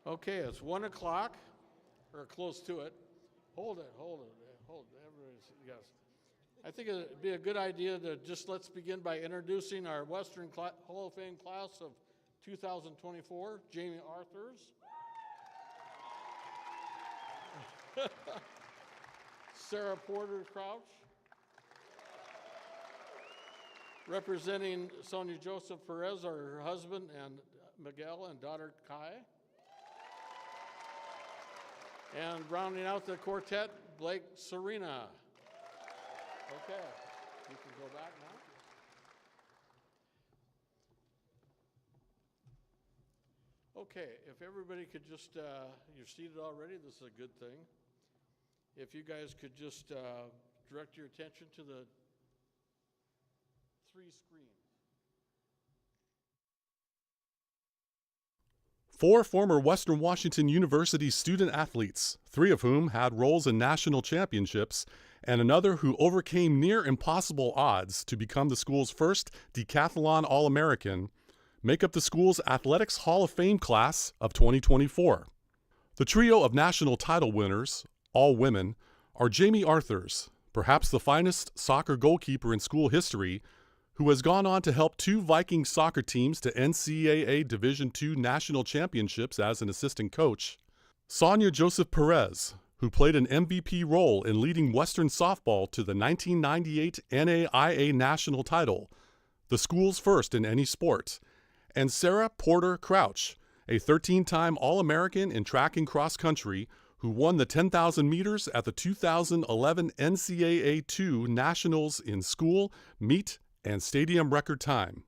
Okay, it's 1 o'clock, or close to it. Hold it. Everybody's, yes. I think it'd be a good idea to let's begin by introducing our Western Hall of Fame class of 2024, Jamie Arthurs. Sarah Porter Crouch. Representing Sonia Joseph Perez, her husband, and Miguel and daughter Kai. And rounding out the quartet, Blake Serena. Okay, you can go back now. Okay, if everybody could just, you're seated already, this is a good thing. If you guys could just direct your attention to the 3 screens. 4 former Western Washington University student athletes, 3 of whom had roles in national championships, and another who overcame near impossible odds to become the school's first decathlon All-American, make up the school's Athletics Hall of Fame class of 2024. The trio of national title winners, all women, are Jamie Arthurs, perhaps the finest soccer goalkeeper in school history, who has gone on to help 2 Viking soccer teams to NCAA Division II national championships as an assistant coach. Sonia Joseph Perez, who played an MVP role in leading Western softball to the 1998 NAIA national title, the school's first in any sport. And Sarah Porter Crouch, a 13-time All-American in track and cross country, who won the 10,000 meters at the 2011 NCAA 2 Nationals in school, meet, and stadium record time.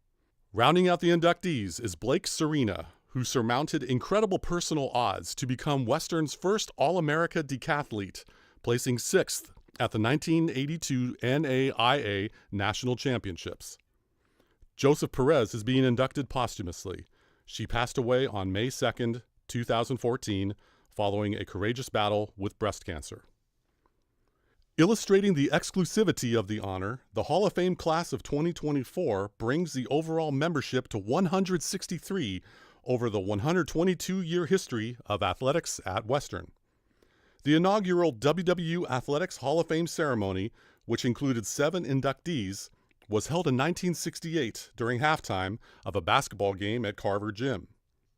Rounding out the inductees is Blake Serena, who surmounted incredible personal odds to become Western's first All-America decathlete, placing 6th at the 1982 NAIA National Championships. Joseph Perez is being inducted posthumously. She passed away on May 2nd, 2014, following a courageous battle with breast cancer. Illustrating the exclusivity of the honor, the Hall of Fame class of 2024 brings the overall membership to 163 over the 122-year history of athletics at Western. The inaugural WWU Athletics Hall of Fame ceremony, which included 7 inductees, was held in 1968 during halftime of a basketball game at Carver Gym.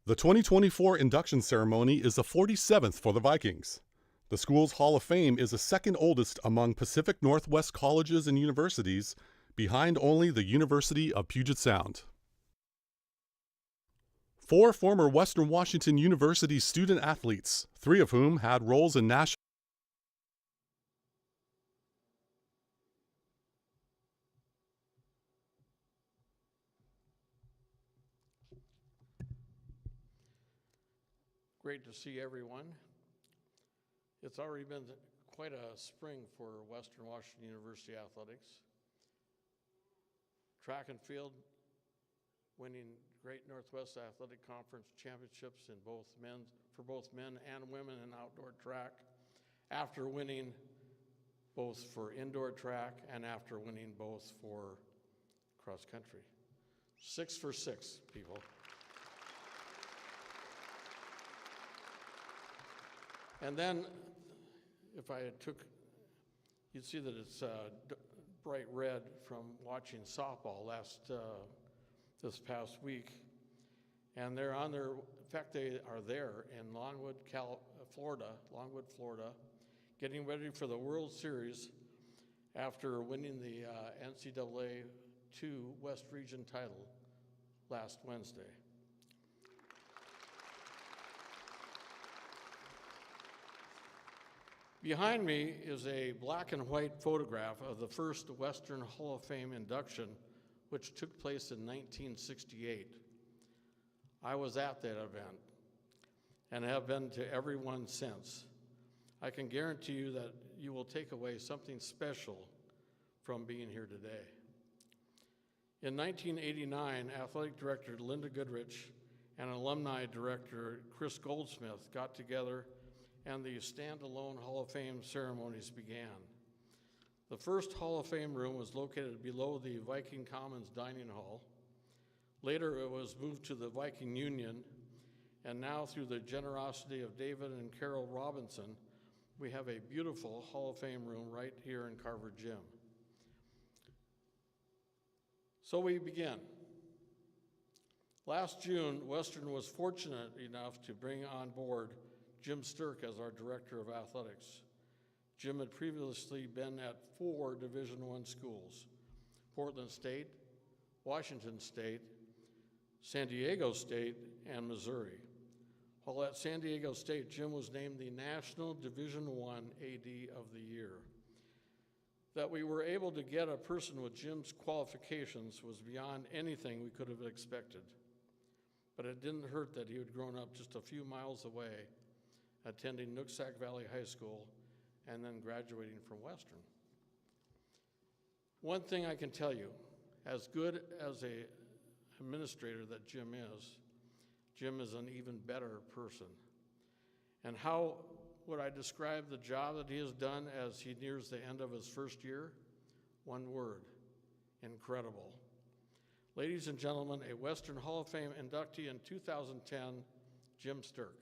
The 2024 induction ceremony is the 47th for the Vikings. The school's Hall of Fame is the second oldest among Pacific Northwest colleges and universities, behind only the University of Puget Sound. 4 former Western Washington University student athletes, 3 of whom had roles in national. Great to see everyone. It's already been quite a spring for Western Washington University athletics. Track and field, winning Great Northwest Athletic Conference championships for both men and women in outdoor track, after winning both for indoor track and after winning both for cross country. 6 for 6, people. And then, if I took, you'd see that it's bright red from watching softball this past week. And they're on their, in fact, they are there in Longwood, Florida, getting ready for the World Series after winning the NCAA 2 West Region title last Wednesday. Behind me is a black and white photograph of the first Western Hall of Fame induction, which took place in 1968. I was at that event and have been to every one since. I can guarantee you that you will take away something special from being here today. In 1989, athletic director Linda Goodrich and alumni director Chris Goldsmith got together and the standalone Hall of Fame ceremonies began. The first Hall of Fame room was located below the Viking Commons Dining Hall. Later, it was moved to the Viking Union, And now, through the generosity of David and Carol Robinson, we have a beautiful Hall of Fame room right here in Carver Gym. So we begin. Last June, Western was fortunate enough to bring on board Jim Sturk as our Director of Athletics. Jim had previously been at 4 Division I schools: Portland State, Washington State, San Diego State, and Missouri. While at San Diego State, Jim was named the National Division I AD of the Year. That we were able to get a person with Jim's qualifications was beyond anything we could have expected. But it didn't hurt that he had grown up just a few miles away, attending Nooksack Valley High School, and then graduating from Western. One thing I can tell you, as good as an administrator that Jim is an even better person. And how would I describe the job that he has done as he nears the end of his first year? One word: incredible. Ladies and gentlemen, a Western Hall of Fame inductee in 2010, Jim Sturk.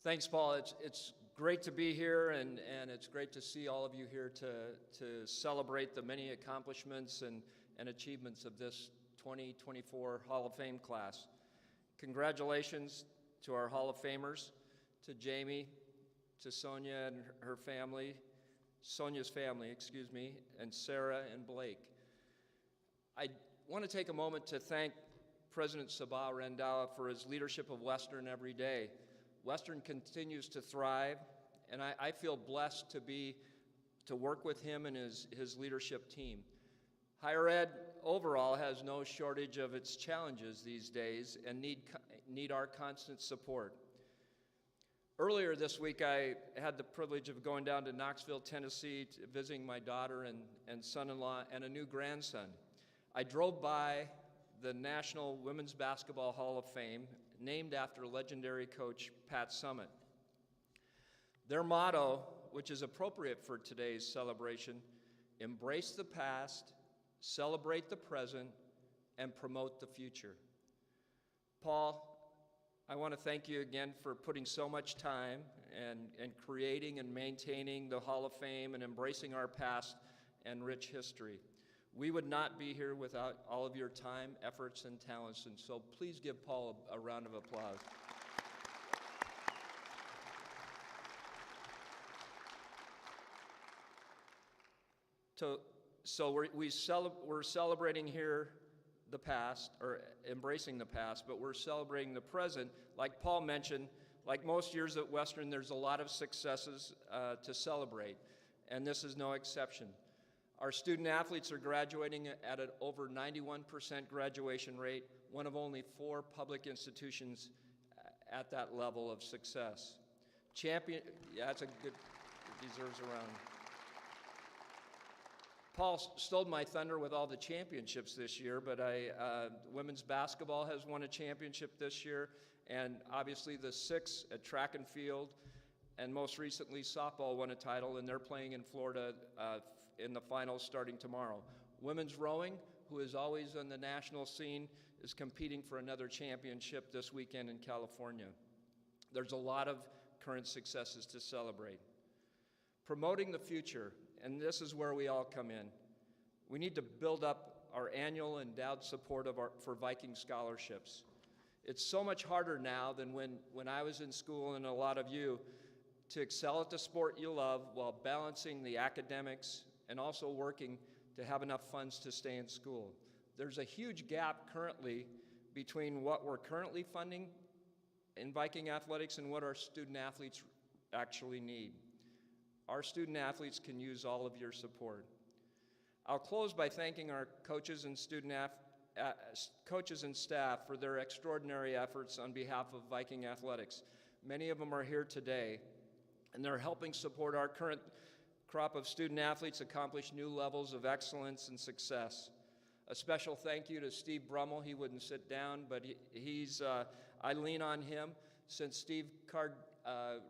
Thanks, Paul. It's great to be here, and it's great to see all of you here to celebrate the many accomplishments and achievements of this 2024 Hall of Fame class. Congratulations to our Hall of Famers, to Jamie, to Sonia and her family, Sonia's family, and Sarah and Blake. I want to take a moment to thank President Sabah Randhawa for his leadership of Western every day. Western continues to thrive, and I feel blessed to work with him and his leadership team. Higher ed overall has no shortage of its challenges these days and need our constant support. Earlier this week, I had the privilege of going down to Knoxville, Tennessee, visiting my daughter and son-in-law and a new grandson. I drove by the National Women's Basketball Hall of Fame, named after legendary coach Pat Summitt. Their motto, which is appropriate for today's celebration: embrace the past, celebrate the present, and promote the future. Paul, I want to thank you again for putting so much time and creating and maintaining the Hall of Fame and embracing our past and rich history. We would not be here without all of your time, efforts, and talents, and so please give Paul a round of applause. So we're celebrating here the past, or embracing the past, but we're celebrating the present. Like Paul mentioned, like most years at Western, there's a lot of successes to celebrate, and this is no exception. Our student athletes are graduating at an over 91% graduation rate, one of only 4 public institutions at that level of success. That's a good, deserves a round. Paul stole my thunder with all the championships this year, but women's basketball has won a championship this year, and obviously the 6 at track and field, and most recently softball won a title, and they're playing in Florida in the finals starting tomorrow. Women's rowing, who is always on the national scene, is competing for another championship this weekend in California. There's a lot of current successes to celebrate. Promoting the future, and this is where we all come in. We need to build up our annual endowed support for Viking scholarships. It's so much harder now than when I was in school, and a lot of you, to excel at the sport you love while balancing the academics and also working to have enough funds to stay in school. There's a huge gap currently between what we're currently funding in Viking athletics and what our student athletes actually need. Our student athletes can use all of your support. I'll close by thanking our coaches and coaches and staff for their extraordinary efforts on behalf of Viking athletics. Many of them are here today, and they're helping support our current crop of student athletes accomplish new levels of excellence and success. A special thank you to Steve Brummel. He wouldn't sit down, but I lean on him. Since Steve Card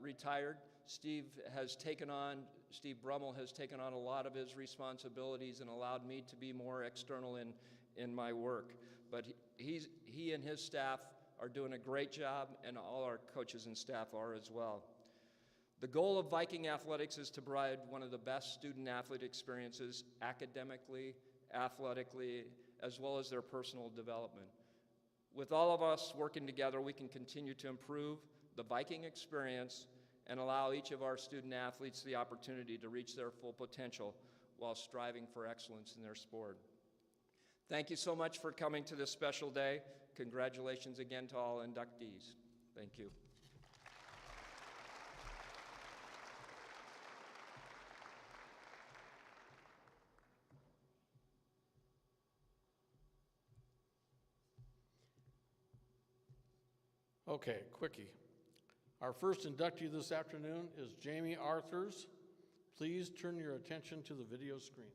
retired, Steve Brummel has taken on a lot of his responsibilities and allowed me to be more external in my work. But he and his staff are doing a great job, and all our coaches and staff are as well. The goal of Viking Athletics is to provide one of the best student-athlete experiences academically, athletically, as well as their personal development. With all of us working together, we can continue to improve the Viking experience and allow each of our student-athletes the opportunity to reach their full potential while striving for excellence in their sport. Thank you so much for coming to this special day. Congratulations again to all inductees. Thank you. Okay, quickie. Our first inductee this afternoon is Jamie Arthurs. Please turn your attention to the video screens.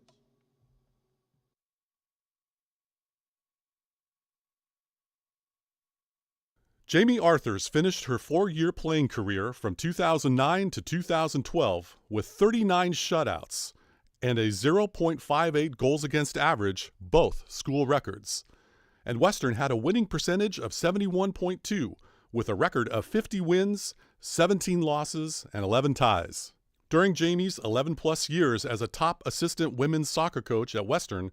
Jamie Arthurs finished her 4-year playing career from 2009 to 2012 with 39 shutouts and a 0.58 goals against average, both school records. And Western had a winning percentage of 71.2 with a record of 50 wins, 17 losses, and 11 ties. During Jamie's 11-plus years as a top assistant women's soccer coach at Western,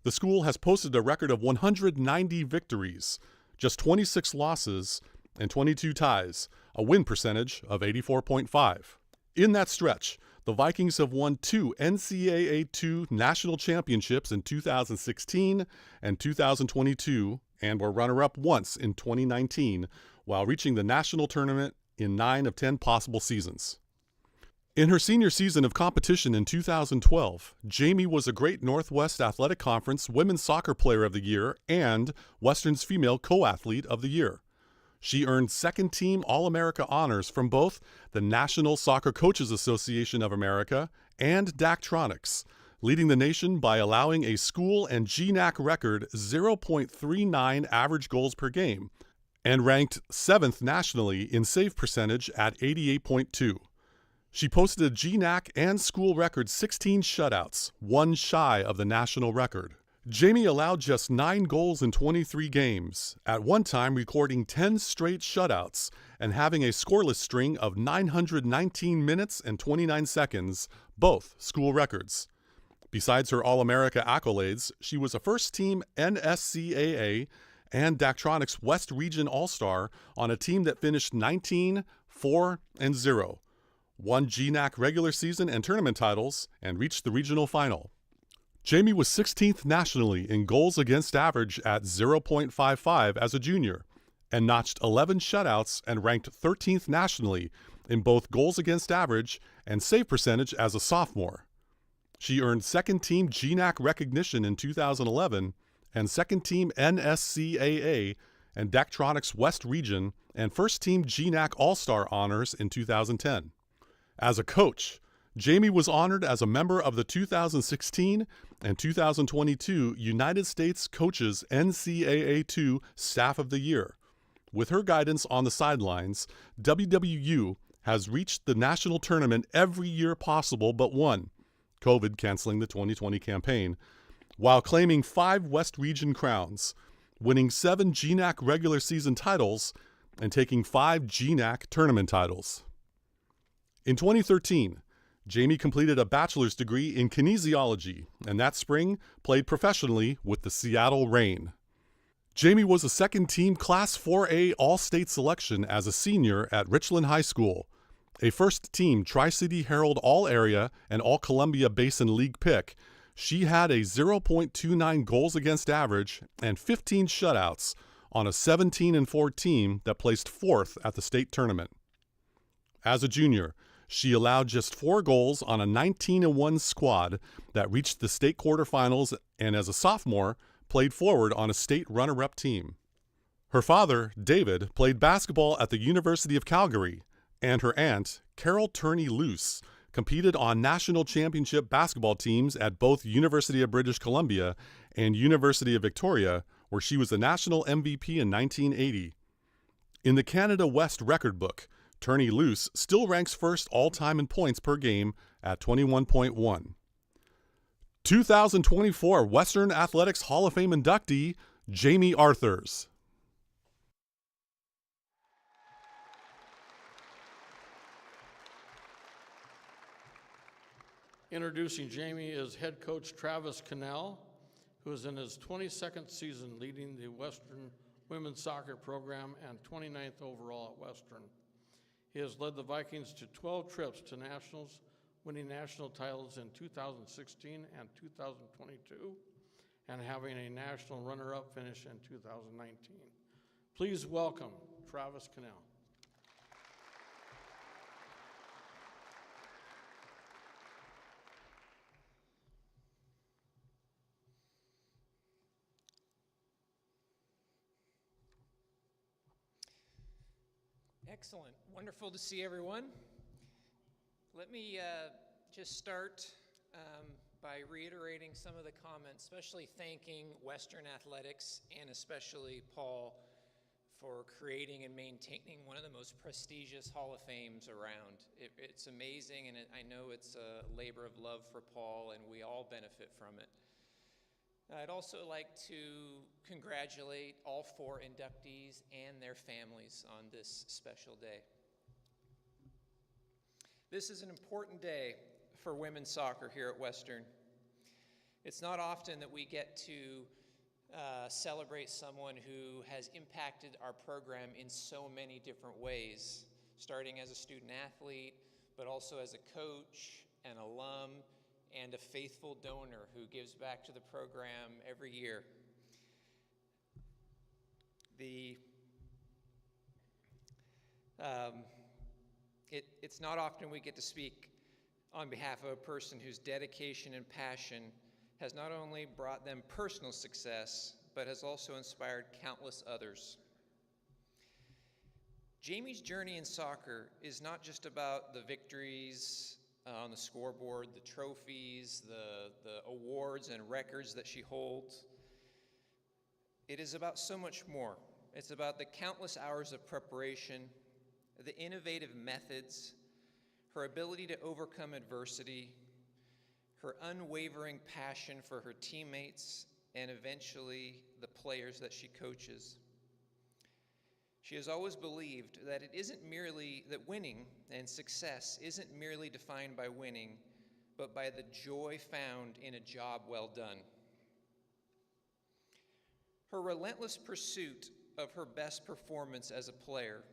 the school has posted a record of 190 victories, just 26 losses, and 22 ties, a win percentage of 84.5. In that stretch, the Vikings have won 2 NCAA 2 national championships in 2016 and 2022, and were runner-up once in 2019, while reaching the national tournament in 9 of 10 possible seasons. In her senior season of competition in 2012, Jamie was a Great Northwest Athletic Conference Women's Soccer Player of the Year and Western's Female Co-Athlete of the Year. She earned second-team All-America honors from both the National Soccer Coaches Association of America and Daktronics, leading the nation by allowing a school and GNAC record 0.39 average goals per game, and ranked 7th nationally in save percentage at 88.2. She posted a GNAC and school record 16 shutouts, one shy of the national record. Jamie allowed just 9 goals in 23 games, at one time recording 10 straight shutouts and having a scoreless string of 919 minutes and 29 seconds, both school records. Besides her All-America accolades, she was a first-team NSCAA and Daktronics West Region All-Star on a team that finished 19, 4, and 0, won GNAC regular season and tournament titles, and reached the regional final. Jamie was 16th nationally in goals against average at 0.55 as a junior, and notched 11 shutouts and ranked 13th nationally in both goals against average and save percentage as a sophomore. She earned second-team GNAC recognition in 2011 and second-team NSCAA and Daktronics West Region and first-team GNAC All-Star honors in 2010. As a coach, Jamie was honored as a member of the 2016 and 2022 United States Coaches NCAA 2 Staff of the Year. With her guidance on the sidelines, WWU has reached the national tournament every year possible but one, COVID canceling the 2020 campaign, while claiming 5 West Region crowns, winning 7 GNAC regular season titles, and taking 5 GNAC tournament titles. In 2013, Jamie completed a bachelor's degree in kinesiology, and that spring played professionally with the Seattle Reign. Jamie was a second-team Class 4A All-State selection as a senior at Richland High School, a first-team Tri-City Herald All-Area and All-Columbia Basin League pick. She had a 0.29 goals against average and 15 shutouts on a 17-4 team that placed 4th at the state tournament. As a junior, she allowed just 4 goals on a 19-1 squad that reached the state quarterfinals, and as a sophomore, played forward on a state runner-up team. Her father, David, played basketball at the University of Calgary, and her aunt, Carol Turney Luce, competed on national championship basketball teams at both University of British Columbia and University of Victoria, where she was the national MVP in 1980. In the Canada West record book, Turney Luce still ranks first all-time in points per game at 21.1. 2024 Western Athletics Hall of Fame inductee, Jamie Arthurs. Introducing Jamie is head coach Travis Cannell, who is in his 22nd season leading the Western women's soccer program and 29th overall at Western. He has led the Vikings to 12 trips to nationals, winning national titles in 2016 and 2022, and having a national runner-up finish in 2019. Please welcome Travis Cannell. Excellent. Wonderful to see everyone. Let me just start by reiterating some of the comments, especially thanking Western Athletics and especially Paul for creating and maintaining one of the most prestigious Hall of Fames around. It's amazing, and I know it's a labor of love for Paul, and we all benefit from it. I'd also like to congratulate all 4 inductees and their families on this special day. This is an important day for women's soccer here at Western. It's not often that we get to celebrate someone who has impacted our program in so many different ways, starting as a student athlete, but also as a coach, an alum, and a faithful donor who gives back to the program every year. It's not often we get to speak on behalf of a person whose dedication and passion has not only brought them personal success, but has also inspired countless others. Jamie's journey in soccer is not just about the victories on the scoreboard, the trophies, the awards and records that she holds. It is about so much more. It's about the countless hours of preparation, the innovative methods, her ability to overcome adversity, her unwavering passion for her teammates, and eventually the players that she coaches. She has always believed that that winning and success isn't merely defined by winning, but by the joy found in a job well done. Her relentless pursuit of her best performance as a player,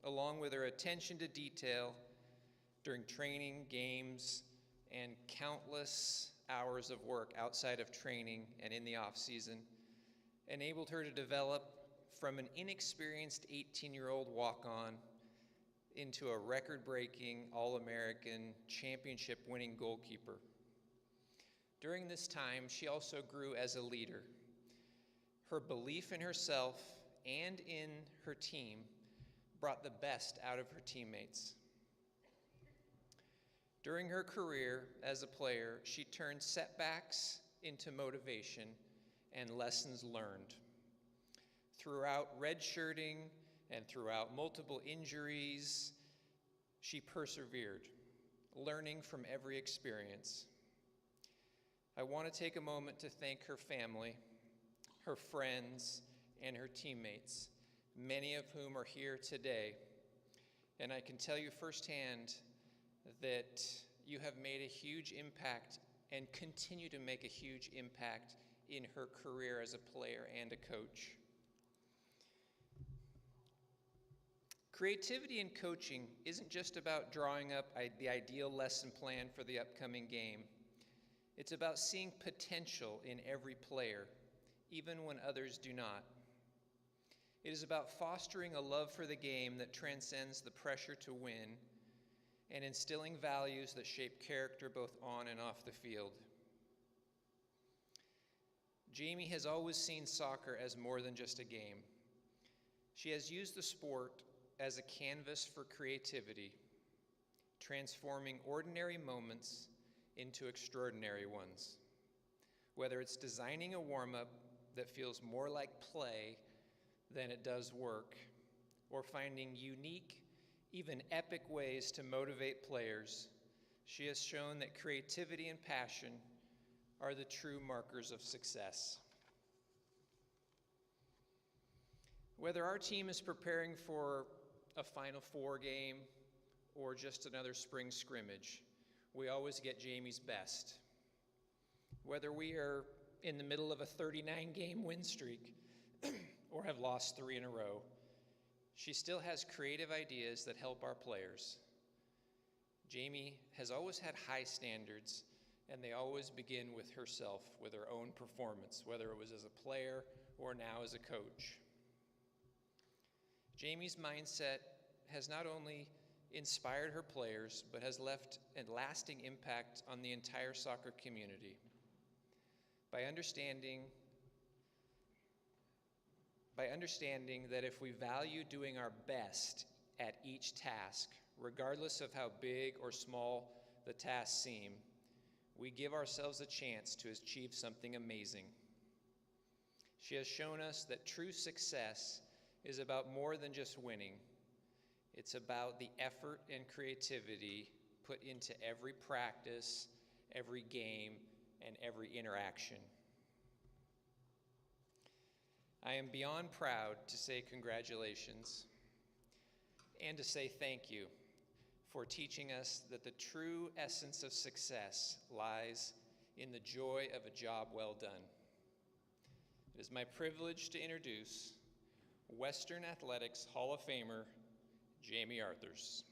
along with her attention to detail during training, games, and countless hours of work outside of training and in the off-season, enabled her to develop from an inexperienced 18-year-old walk-on into a record-breaking All-American championship-winning goalkeeper. During this time, she also grew as a leader. Her belief in herself and in her team brought the best out of her teammates. During her career as a player, she turned setbacks into motivation and lessons learned. Throughout redshirting and throughout multiple injuries, she persevered, learning from every experience. I want to take a moment to thank her family, her friends, and her teammates, many of whom are here today. And I can tell you firsthand that you have made a huge impact and continue to make a huge impact in her career as a player and a coach. Creativity in coaching isn't just about drawing up the ideal lesson plan for the upcoming game. It's about seeing potential in every player, even when others do not. It is about fostering a love for the game that transcends the pressure to win and instilling values that shape character both on and off the field. Jamie has always seen soccer as more than just a game. She has used the sport as a canvas for creativity, transforming ordinary moments into extraordinary ones. Whether it's designing a warm-up that feels more like play than it does work, or finding unique, even epic ways to motivate players, she has shown that creativity and passion are the true markers of success. Whether our team is preparing for a Final Four game or just another spring scrimmage, we always get Jamie's best. Whether we are in the middle of a 39-game win streak or have lost 3 in a row, she still has creative ideas that help our players. Jamie has always had high standards, and they always begin with herself, with her own performance, whether it was as a player or now as a coach. Jamie's mindset has not only inspired her players, but has left a lasting impact on the entire soccer community. By understanding that if we value doing our best at each task, regardless of how big or small the tasks seem, we give ourselves a chance to achieve something amazing. She has shown us that true success is about more than just winning. It's about the effort and creativity put into every practice, every game, and every interaction. I am beyond proud to say congratulations and to say thank you for teaching us that the true essence of success lies in the joy of a job well done. It is my privilege to introduce Western Athletics Hall of Famer, Jamie Arthurs.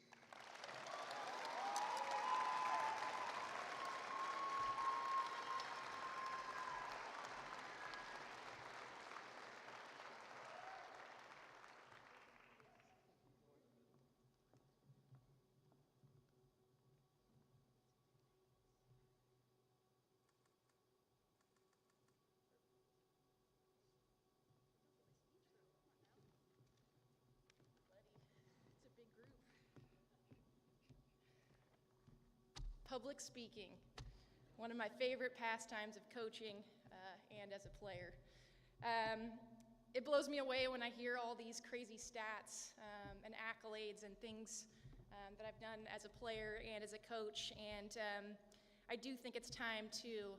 Public speaking, one of my favorite pastimes of coaching and as a player. It blows me away when I hear all these crazy stats and accolades and things that I've done as a player and as a coach, and I do think it's time to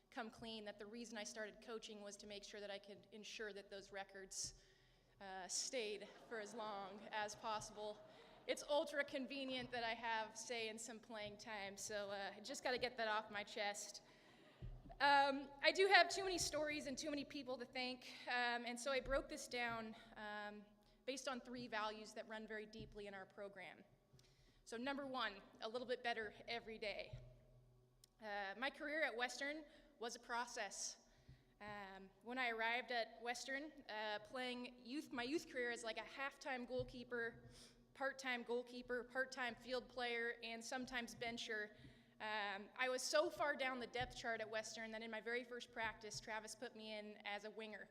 come clean that the reason I started coaching was to make sure that I could ensure that those records stayed for as long as possible. It's ultra convenient that I have, say, in some playing time, so I just got to get that off my chest. I do have too many stories and too many people to thank, and so I broke this down based on 3 values that run very deeply in our program. So number 1, a little bit better every day. My career at Western was a process. When I arrived at Western, playing my youth career as like a halftime goalkeeper, part-time goalkeeper, part-time field player, and sometimes bencher. I was so far down the depth chart at Western that in my very first practice, Travis put me in as a winger.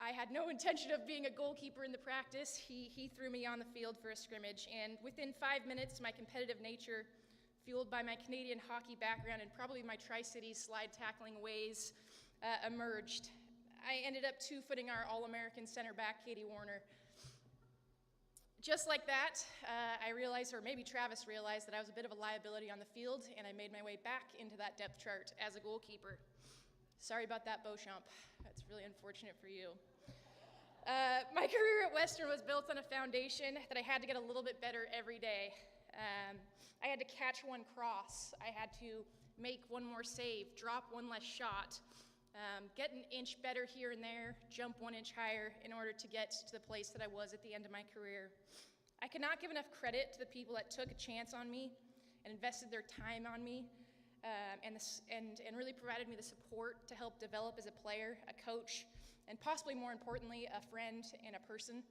I had no intention of being a goalkeeper in the practice. He threw me on the field for a scrimmage, and within 5 minutes, my competitive nature, fueled by my Canadian hockey background and probably my Tri-Cities slide tackling ways, emerged. I ended up 2-footing our All-American center back, Katie Warner. Just like that, I realized, or maybe Travis realized, that I was a bit of a liability on the field, and I made my way back into that depth chart as a goalkeeper. Sorry about that, Beauchamp. That's really unfortunate for you. My career at Western was built on a foundation that I had to get a little bit better every day. I had to catch one cross. I had to make one more save, drop one less shot, get an inch better here and there, jump 1 inch higher in order to get to the place that I was at the end of my career. I cannot give enough credit to the people that took a chance on me and invested their time on me and really provided me the support to help develop as a player, a coach, and possibly more importantly, a friend and a person.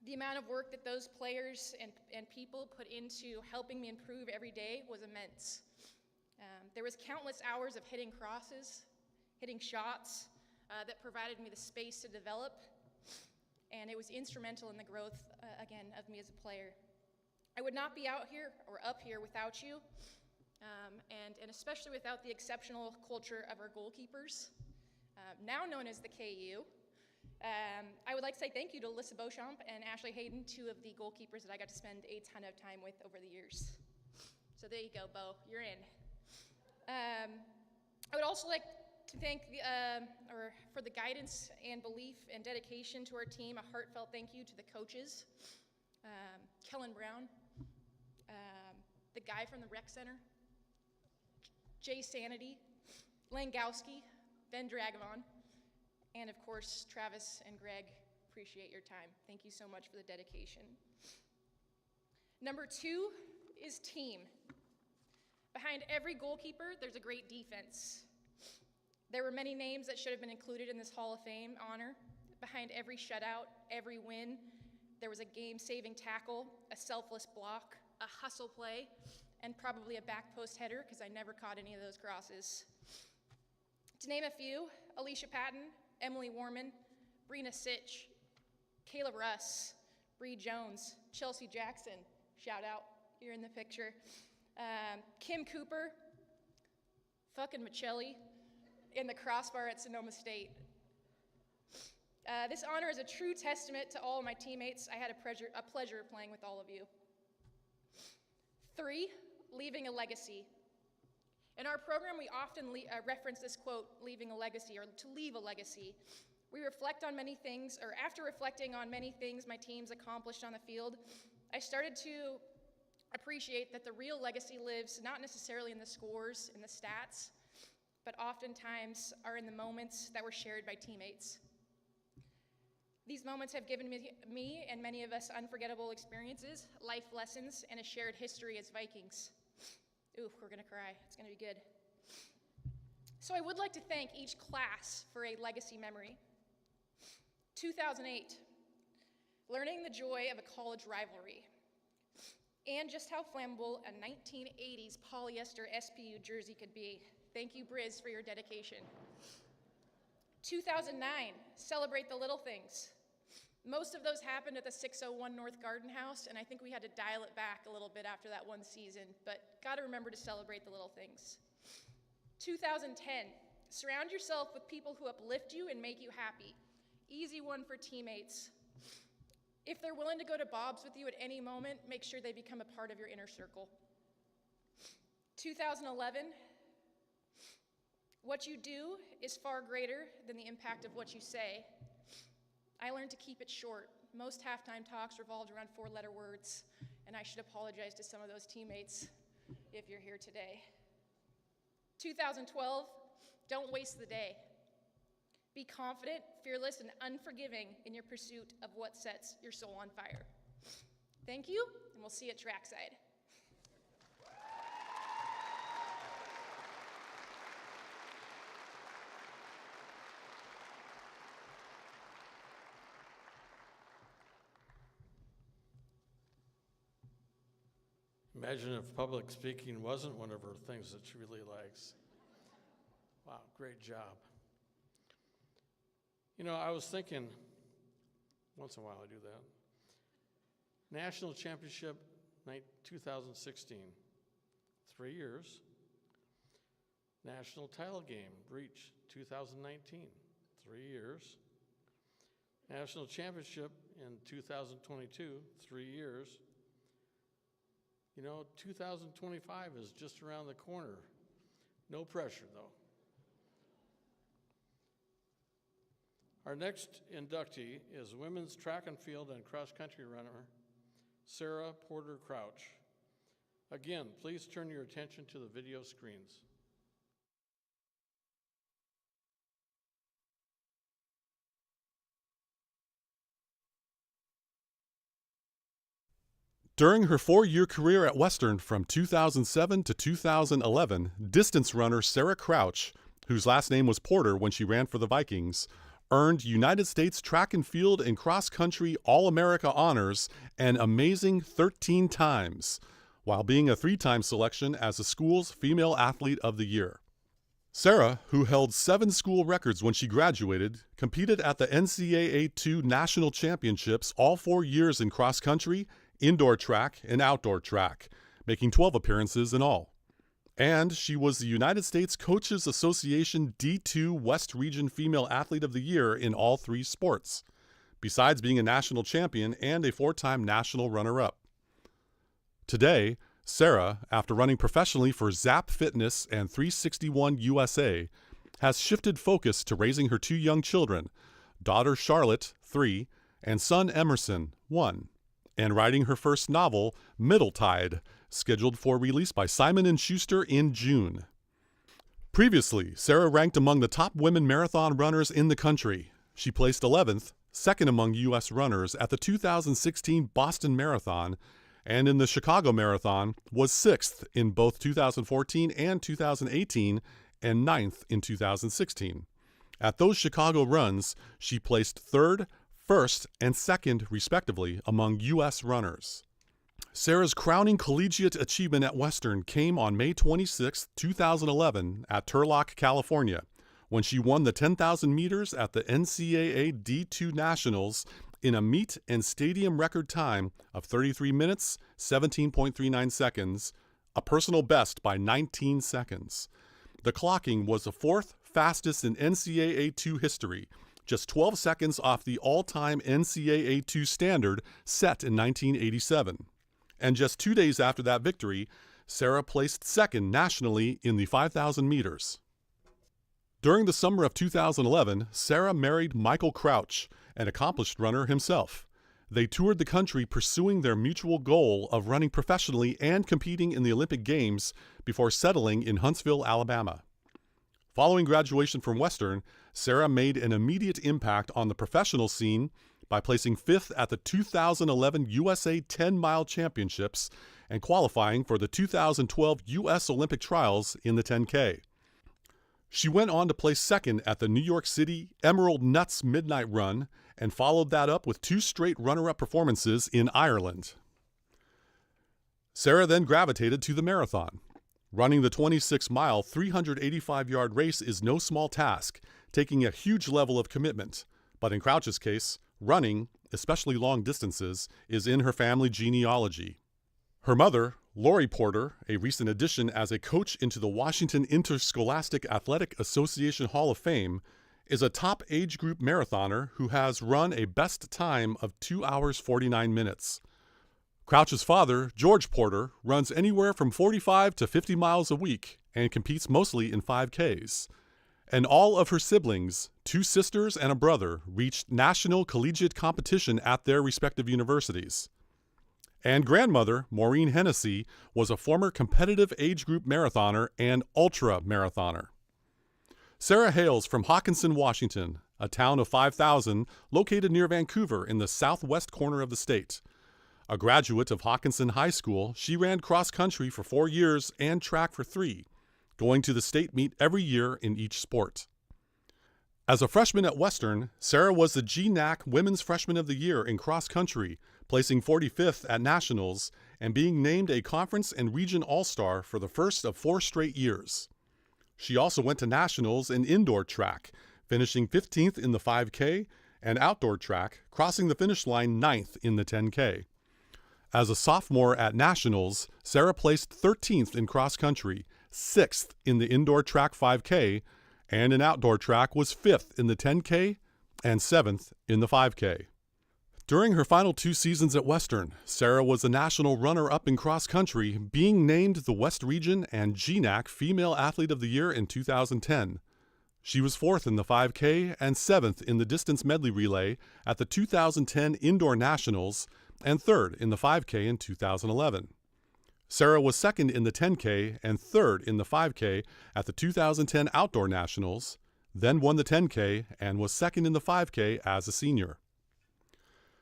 The amount of work that those players and people put into helping me improve every day was immense. There was countless hours of hitting crosses, hitting shots that provided me the space to develop, and it was instrumental in the growth, again, of me as a player. I would not be out here or up here without you, and especially without the exceptional culture of our goalkeepers, now known as the KU, I would like to say thank you to Alyssa Beauchamp and Ashley Hayden, two of the goalkeepers that I got to spend a ton of time with over the years. So there you go, Bo, you're in. I would also like to thank for the guidance and belief and dedication to our team. A heartfelt thank you to the coaches, Kellen Brown, the guy from the rec center, Jay Sanity, Langowski, Ben Dragavon, and of course, Travis and Greg. Appreciate your time. Thank you so much for the dedication. Number 2 is team. Behind every goalkeeper, there's a great defense. There were many names that should have been included in this Hall of Fame honor. Behind every shutout, every win, there was a game-saving tackle, a selfless block, a hustle play, and probably a back post header, because I never caught any of those crosses. To name a few, Alicia Patton, Emily Warman, Brina Sitch, Kayla Russ, Bree Jones, Chelsea Jackson, shout out, you're in the picture, Kim Cooper, fucking Michelli, in the crossbar at Sonoma State. This honor is a true testament to all of my teammates. I had a pleasure playing with all of you. 3, leaving a legacy. In our program, we often reference this quote, leaving a legacy, or to leave a legacy. We reflect on many things, or after reflecting on many things my teams accomplished on the field, I started to appreciate that the real legacy lives not necessarily in the scores, in the stats, but oftentimes are in the moments that were shared by teammates. These moments have given me and many of us unforgettable experiences, life lessons, and a shared history as Vikings. Ooh, we're gonna cry, it's gonna be good. So I would like to thank each class for a legacy memory. 2008, learning the joy of a college rivalry, and just how flammable a 1980s polyester SPU jersey could be. Thank you, Briz, for your dedication. 2009, celebrate the little things. Most of those happened at the 601 North Garden House, and I think we had to dial it back a little bit after that one season, but gotta remember to celebrate the little things. 2010, surround yourself with people who uplift you and make you happy. Easy one for teammates. If they're willing to go to Bob's with you at any moment, make sure they become a part of your inner circle. 2011, what you do is far greater than the impact of what you say. I learned to keep it short. Most halftime talks revolved around 4-letter words, and I should apologize to some of those teammates if you're here today. 2012, don't waste the day. Be confident, fearless, and unforgiving in your pursuit of what sets your soul on fire. Thank you, and we'll see you at trackside. Imagine if public speaking wasn't one of her things that she really likes. Wow, great job. You know, I was thinking, once in a while I do that. National Championship 2016, 3 years. National Title Game, Breach 2019, 3 years. National Championship in 2022, 3 years. You know, 2025 is just around the corner. No pressure, though. Our next inductee is women's track and field and cross-country runner, Sarah Porter Crouch. Again, please turn your attention to the video screens. During her 4-year career at Western from 2007 to 2011, distance runner Sarah Crouch, whose last name was Porter when she ran for the Vikings, earned United States Track and Field and Cross Country All-America honors an amazing 13 times, while being a 3-time selection as the school's Female Athlete of the Year. Sarah, who held 7 school records when she graduated, competed at the NCAA 2 National Championships all 4 years in cross country, indoor track, and outdoor track, making 12 appearances in all. And she was the United States Coaches Association D2 West Region Female Athlete of the Year in all 3 sports, besides being a national champion and a 4-time national runner-up. Today, Sarah, after running professionally for Zap Fitness and 361 USA, has shifted focus to raising her 2 young children, daughter Charlotte, 3, and son Emerson, 1, and writing her first novel, Middle Tide, scheduled for release by Simon & Schuster in June. Previously, Sarah ranked among the top women marathon runners in the country. She placed 11th, second among U.S. runners at the 2016 Boston Marathon, and in the Chicago Marathon was 6th in both 2014 and 2018, and 9th in 2016. At those Chicago runs, she placed 3rd, 1st, and 2nd, respectively, among U.S. runners. Sarah's crowning collegiate achievement at Western came on May 26, 2011, at Turlock, California, when she won the 10,000 meters at the NCAA D2 Nationals in a meet and stadium record time of 33 minutes, 17.39 seconds, a personal best by 19 seconds. The clocking was the 4th fastest in NCAA 2 history, just 12 seconds off the all-time NCAA 2 standard set in 1987. And just 2 days after that victory, Sarah placed 2nd nationally in the 5,000 meters. During the summer of 2011, Sarah married Michael Crouch, an accomplished runner himself. They toured the country pursuing their mutual goal of running professionally and competing in the Olympic Games before settling in Huntsville, Alabama. Following graduation from Western, Sarah made an immediate impact on the professional scene by placing 5th at the 2011 USA 10-mile championships and qualifying for the 2012 U.S. Olympic trials in the 10K. She went on to place 2nd at the New York City Emerald Nuts Midnight Run and followed that up with 2 straight runner-up performances in Ireland. Sarah then gravitated to the marathon. Running the 26-mile, 385-yard race is no small task, taking a huge level of commitment. But in Crouch's case, running, especially long distances, is in her family genealogy. Her mother, Lori Porter, a recent addition as a coach into the Washington Interscholastic Athletic Association Hall of Fame, is a top age group marathoner who has run a best time of 2 hours 49 minutes. Crouch's father, George Porter, runs anywhere from 45 to 50 miles a week and competes mostly in 5Ks. And all of her siblings, 2 sisters and a brother, reached national collegiate competition at their respective universities. And grandmother, Maureen Hennessy, was a former competitive age group marathoner and ultra marathoner. Sarah hails from Hawkinson, Washington, a town of 5,000 located near Vancouver in the southwest corner of the state. A graduate of Hawkinson High School, she ran cross country for 4 years and track for 3, going to the state meet every year in each sport. As a freshman at Western, Sarah was the GNAC Women's Freshman of the Year in cross country, placing 45th at nationals and being named a conference and region all-star for the first of 4 straight years. She also went to nationals in indoor track, finishing 15th in the 5K, and outdoor track, crossing the finish line 9th in the 10K. As a sophomore at nationals, Sarah placed 13th in cross country, 6th in the indoor track 5K, and in outdoor track was 5th in the 10K and 7th in the 5K. During her final 2 seasons at Western, Sarah was the national runner-up in cross country, being named the West Region and GNAC Female Athlete of the Year in 2010. She was 4th in the 5K and 7th in the distance medley relay at the 2010 Indoor Nationals and 3rd in the 5K in 2011. Sarah was 2nd in the 10K and 3rd in the 5K at the 2010 Outdoor Nationals, then won the 10K and was 2nd in the 5K as a senior.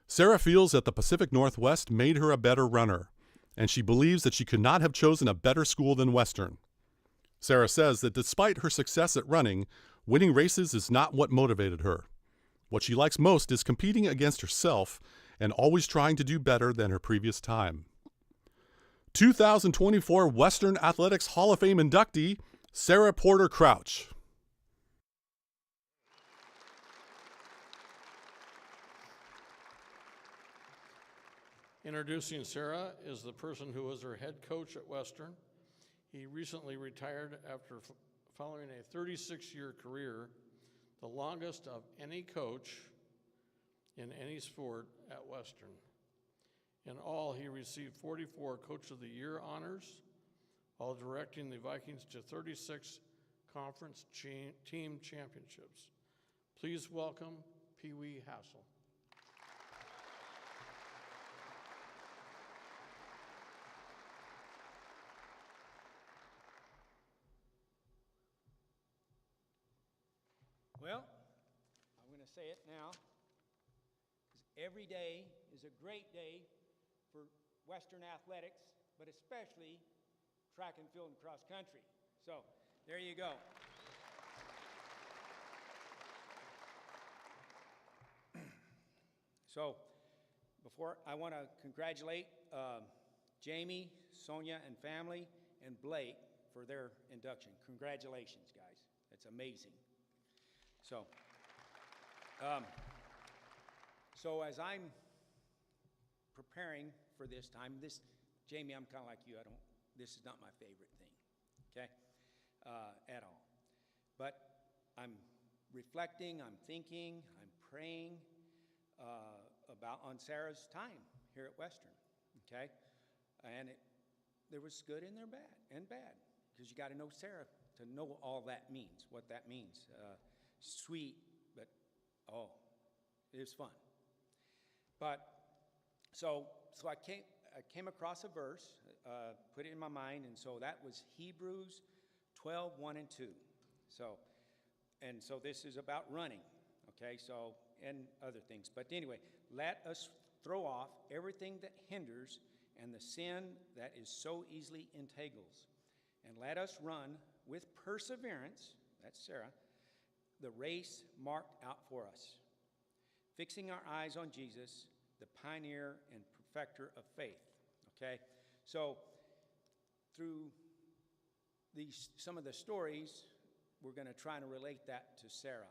Sarah feels that the Pacific Northwest made her a better runner, and she believes that she could not have chosen a better school than Western. Sarah says that despite her success at running, winning races is not what motivated her. What she likes most is competing against herself and always trying to do better than her previous time. 2024 Western Athletics Hall of Fame inductee, Sarah Porter Crouch. Introducing Sarah is the person who was her head coach at Western He recently retired after following a 36-year career, the longest of any coach in any sport at Western. In all, he received 44 Coach of the Year honors, while directing the Vikings to 36 conference team championships. Please welcome Pee Wee Hassel. Well, I'm going to say it now, 'cause every day is a great day for Western athletics, but especially track and field and cross country. So, there you go. So, before I want to congratulate Jamie, Sonia, and family, and Blake for their induction. Congratulations, guys. That's amazing. So, as I'm preparing for this time, Jamie, I'm kind of like you. This is not my favorite thing, okay, at all. But I'm reflecting, I'm thinking, I'm praying on Sarah's time here at Western, okay, and there was good and there bad, because you got to know Sarah to know all that means, what that means. Sweet, but it was fun. But so I came across a verse, put it in my mind, and so that was Hebrews 12:1-2. So this is about running, okay? So and other things, but anyway, let us throw off everything that hinders and the sin that is so easily entangles, and let us run with perseverance. That's Sarah. The race marked out for us, fixing our eyes on Jesus, the pioneer and perfecter of faith, okay? So through some of the stories, we're going to try to relate that to Sarah,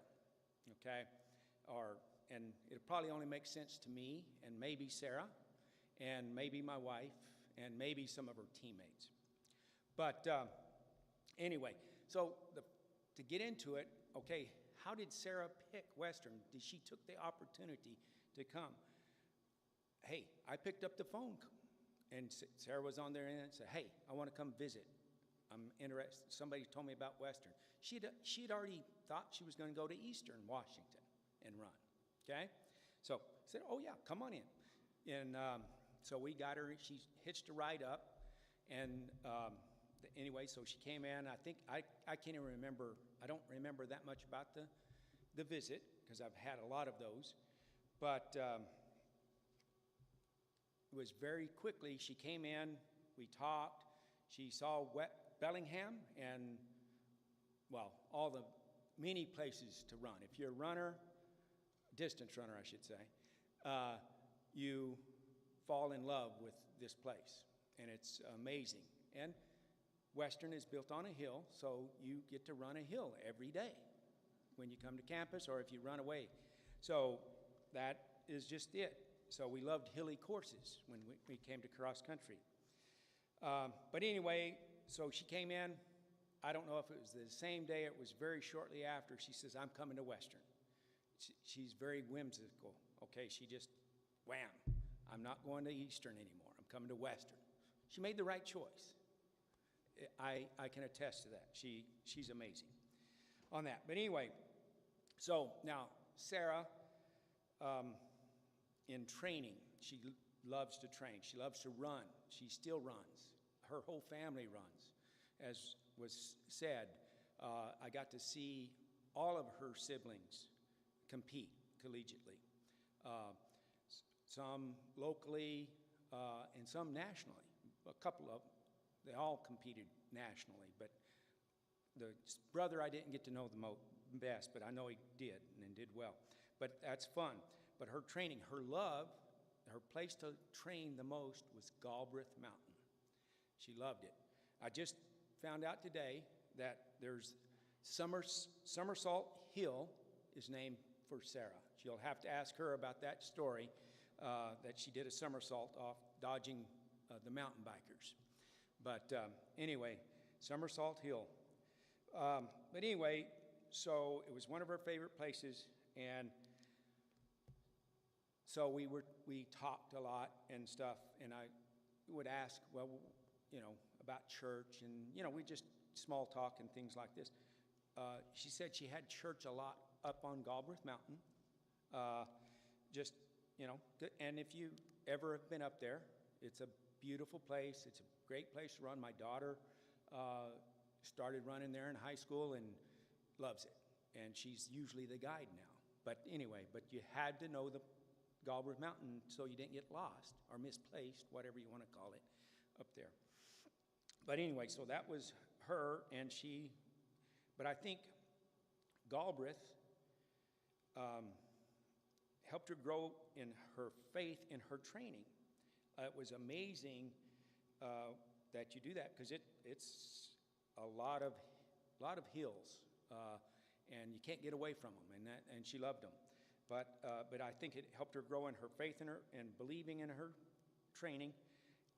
okay? And it'll probably only make sense to me and maybe Sarah and maybe my wife and maybe some of her teammates. But anyway, so to get into it, okay, how did Sarah pick Western? She took the opportunity to come. Hey, I picked up the phone, and Sarah was on there and said, hey, I want to come visit. I'm interested. Somebody told me about Western. She'd already thought she was going to go to Eastern Washington and run, okay? So I said, oh, yeah, come on in. And so we got her. She hitched a ride up, and anyway, so she came in. I think I can't even remember. I don't remember that much about the visit because I've had a lot of those. But it was very quickly. She came in. We talked. She saw Bellingham and, well, all the many places to run. If you're a runner, distance runner, I should say, you fall in love with this place, and it's amazing. And Western is built on a hill, so you get to run a hill every day when you come to campus or if you run away. So that is just it. So we loved hilly courses when we came to cross country. But anyway, so she came in. I don't know if it was the same day. It was very shortly after. She says, I'm coming to Western. She's very whimsical. Okay, she just, wham, I'm not going to Eastern anymore. I'm coming to Western. She made the right choice. I can attest to that. She's amazing on that. But anyway, so now Sarah, in training, she loves to train. She loves to run. She still runs. Her whole family runs. As was said, I got to see all of her siblings compete collegiately. Some locally and some nationally. A couple of them. They all competed nationally, but the brother I didn't get to know the best, but I know he did and did well. But that's fun. But her training, her love, her place to train the most was Galbraith Mountain. She loved it. I just found out today that there's Somersault Hill is named for Sarah. You'll have to ask her about that story, that she did a somersault off dodging the mountain bikers. But anyway, Somersault Hill. But anyway, so it was one of her favorite places, and so we talked a lot and stuff, and I would ask, well, you know, about church, and, you know, we just small talk and things like this. She said she had church a lot up on Galbraith Mountain. Just, you know, and if you ever have been up there, it's a beautiful place. It's a great place to run. My daughter started running there in high school and loves it. And she's usually the guide now. But anyway, but you had to know the Galbraith Mountain so you didn't get lost or misplaced, whatever you want to call it, up there. But anyway, so that was her, and she, but I think Galbraith helped her grow in her faith, in her training. It was amazing that you do that, because it's a lot of hills, and you can't get away from them, and she loved them. But I think it helped her grow in her faith in her and believing in her training,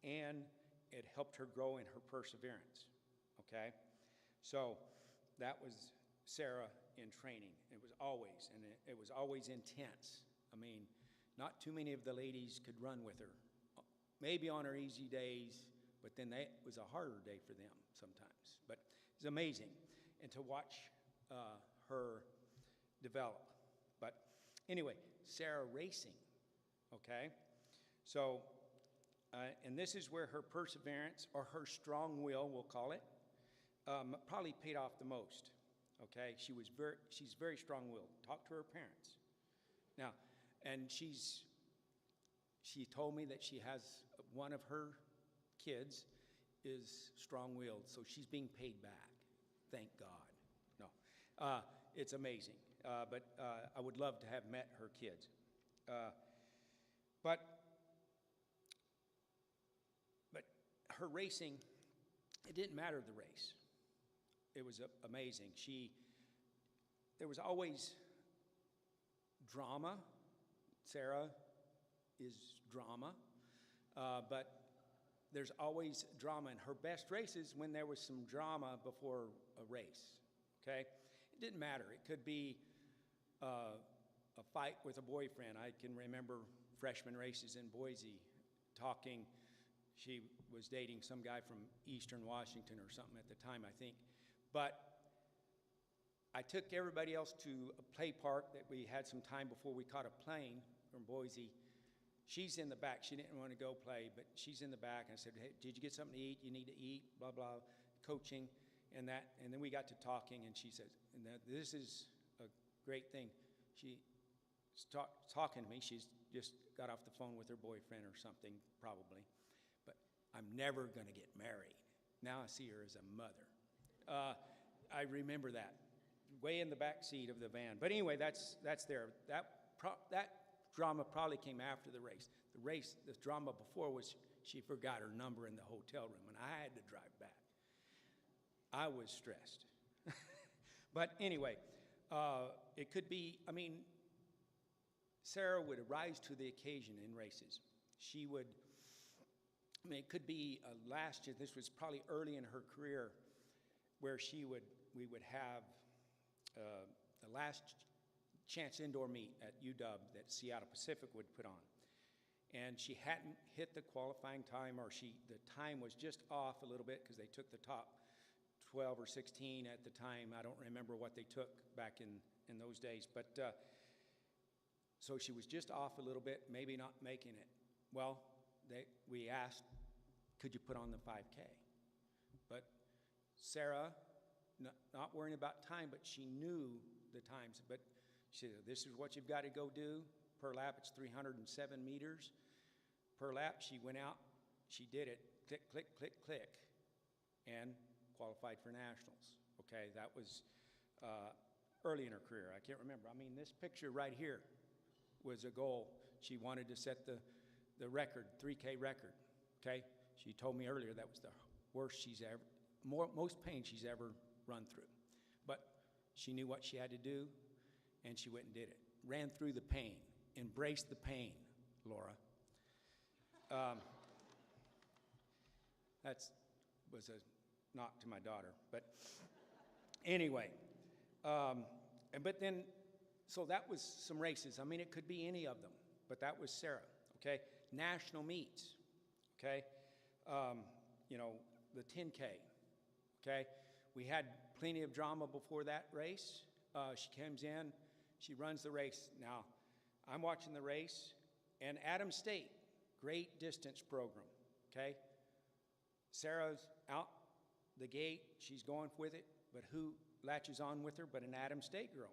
and it helped her grow in her perseverance. Okay, so that was Sarah in training. It was always, and it was always intense. I mean, not too many of the ladies could run with her. Maybe on her easy days, but then it was a harder day for them sometimes. But it's amazing, and to watch her develop. But anyway, Sarah racing, okay? So, and this is where her perseverance, or her strong will, we'll call it, probably paid off the most, okay? She's very strong-willed. Talk to her parents. Now, and she told me that she has, one of her kids is strong-willed, so she's being paid back. Thank God. No, it's amazing. But I would love to have met her kids. But her racing, it didn't matter the race. It was amazing. There was always drama. Sarah is drama. But there's always drama in her best races when there was some drama before a race, okay? It didn't matter. It could be a fight with a boyfriend. I can remember freshman races in Boise talking. She was dating some guy from Eastern Washington or something at the time, I think. But I took everybody else to a play park that we had some time before we caught a plane from Boise. She's in the back. She didn't want to go play, but she's in the back. And I said, hey, did you get something to eat? You need to eat, blah, blah, coaching and that. And then we got to talking, and she says, and this is a great thing. She's talking to me. She's just got off the phone with her boyfriend or something, probably. But I'm never going to get married. Now I see her as a mother. I remember that, way in the back seat of the van. But anyway, that's there. That drama probably came after the race. The drama before was she forgot her number in the hotel room, and I had to drive back. I was stressed. But anyway, it could be, I mean, Sarah would rise to the occasion in races. She would, I mean, it could be last year, this was probably early in her career, where we would have the last chance indoor meet at UW that Seattle Pacific would put on. And she hadn't hit the qualifying time, or the time was just off a little bit because they took the top 12 or 16 at the time. I don't remember what they took back in those days. But so she was just off a little bit, maybe not making it. Well, we asked, could you put on the 5K? But Sarah, not worrying about time, but she knew the times. But she said, this is what you've got to go do. Per lap, it's 307 meters. Per lap, she went out, she did it, click, click, click, click, and qualified for nationals. Okay, that was early in her career. I can't remember. I mean, this picture right here was a goal. She wanted to set the record, 3K record. Okay, she told me earlier that was the worst she's ever, most pain she's ever run through. But she knew what she had to do, and she went and did it. Ran through the pain, embraced the pain, Laura. That was a not to my daughter. But anyway, but then, so that was some races. I mean, it could be any of them, but that was Sarah, okay? National meets, okay? You know, the 10K, okay? We had plenty of drama before that race. She comes in, she runs the race. Now, I'm watching the race, and Adams State, great distance program, okay? Sarah's out the gate, she's going with it, but who latches on with her but an Adams State girl?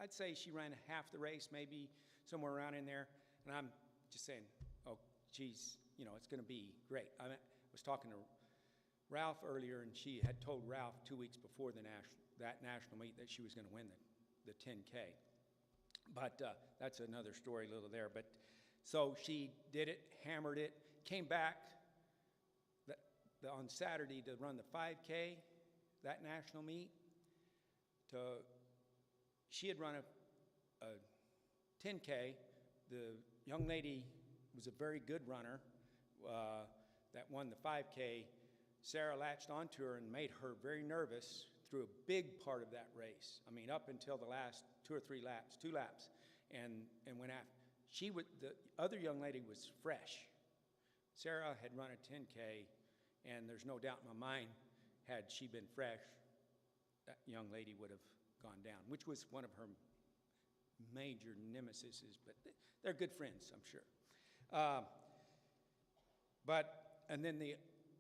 I'd say she ran half the race, maybe somewhere around in there, and I'm just saying, oh, geez, you know, it's going to be great. I was talking to Ralph earlier, and she had told Ralph 2 weeks before that national meet that she was going to win the 10K. But that's another story, a little there. But so she did it, hammered it, came back on Saturday to run the 5K, that national meet. She had run a 10K. The young lady was a very good runner that won the 5K. Sarah latched onto her and made her very nervous through a big part of that race. I mean, up until the last 2 laps, and went after. The other young lady was fresh. Sarah had run a 10K, and there's no doubt in my mind, had she been fresh, that young lady would have gone down, which was one of her major nemesises, but they're good friends, I'm sure. And then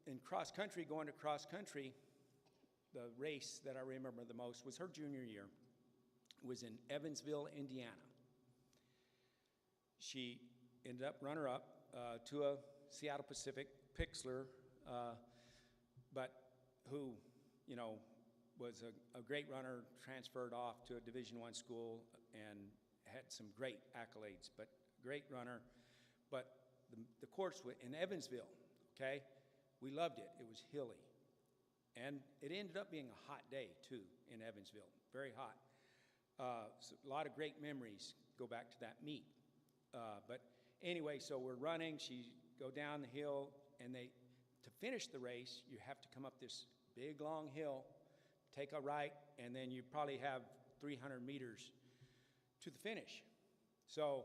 in cross country, going to cross country, the race that I remember the most was her junior year. It was in Evansville, Indiana. She ended up runner-up to a Seattle Pacific Pixler, but who, you know, was a great runner, transferred off to a Division I school and had some great accolades, but great runner. But the course in Evansville, okay, we loved it. It was hilly. And it ended up being a hot day, too, in Evansville, very hot. So a lot of great memories go back to that meet. But anyway, so we're running. She go down the hill, and to finish the race, you have to come up this big, long hill, take a right, and then you probably have 300 meters to the finish. So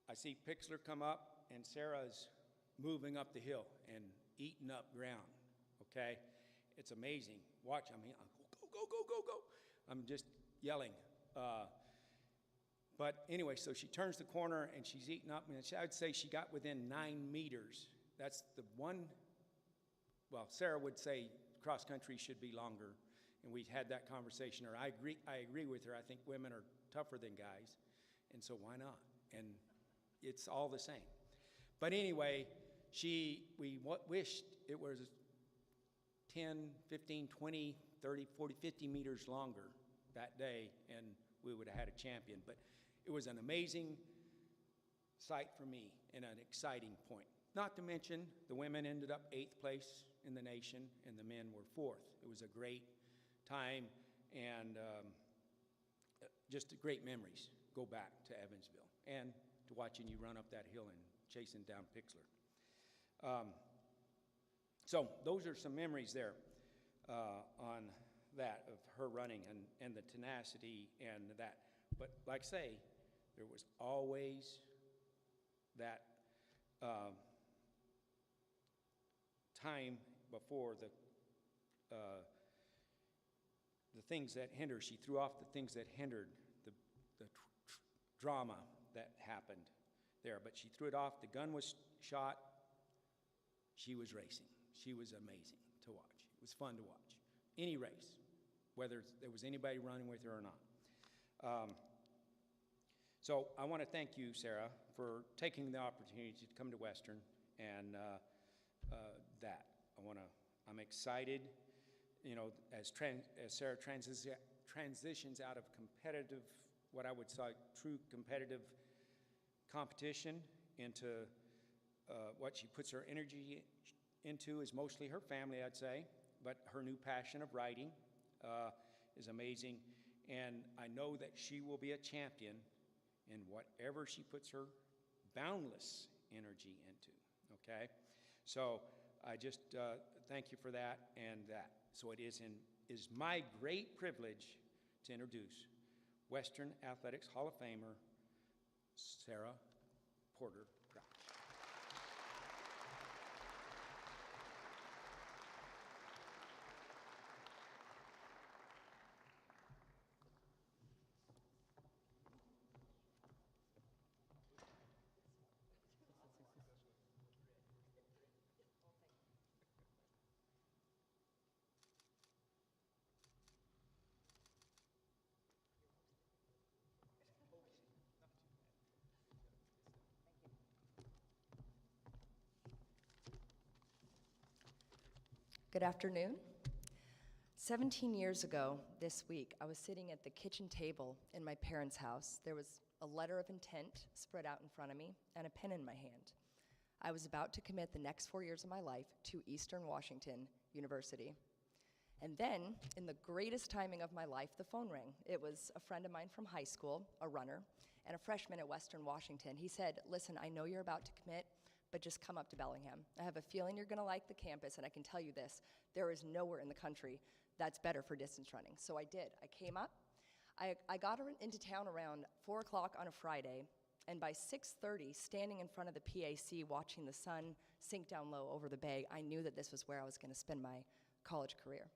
I see Pixler come up, and Sarah's moving up the hill and eating up ground, okay? It's amazing. Watch, I mean, go, go, go, go, go. I'm just yelling. But anyway, so she turns the corner, and she's eating up, and I would say she got within 9 meters. That's the one, well, Sarah would say cross-country should be longer, and we had that conversation, or I agree with her. I think women are tougher than guys, and so why not? And it's all the same. But anyway, we wished it was 10, 15, 20, 30, 40, 50 meters longer that day, and we would have had a champion. But it was an amazing sight for me and an exciting point. Not to mention, the women ended up 8th place in the nation, and the men were 4th. It was a great time, and just great memories go back to Evansville, and to watching you run up that hill and chasing down Pixler. So those are some memories there on that, of her running and the tenacity and that. But like I say, there was always that time before the things that hinder. She threw off the things that hindered the drama that happened there. But she threw it off. The gun was shot. She was racing. She was amazing to watch. It was fun to watch. Any race, whether there was anybody running with her or not. So I want to thank you, Sarah, for taking the opportunity to come to Western, and I'm excited, you know, as Sarah transitions out of competitive, what I would say true competitive competition, into what she puts her energy into is mostly her family, I'd say, but her new passion of writing is amazing, and I know that she will be a champion in whatever she puts her boundless energy into, okay? So I just thank you for that and that. So it is my great privilege to introduce Western Athletics Hall of Famer, Sarah Porter Crouch. Good afternoon. 17 years ago this week, I was sitting at the kitchen table in my parents' house. There was a letter of intent spread out in front of me and a pen in my hand. I was about to commit the next 4 years of my life to Eastern Washington University. And then, in the greatest timing of my life, the phone rang. It was a friend of mine from high school, a runner, and a freshman at Western Washington. He said, "Listen, I know you're about to commit, but just come up to Bellingham. I have a feeling you're gonna like the campus, and I can tell you this, there is nowhere in the country that's better for distance running." So I did. I came up. I got into town around 4 o'clock on a Friday, and by 6:30, standing in front of the PAC watching the sun sink down low over the bay, I knew that this was where I was gonna spend my college career.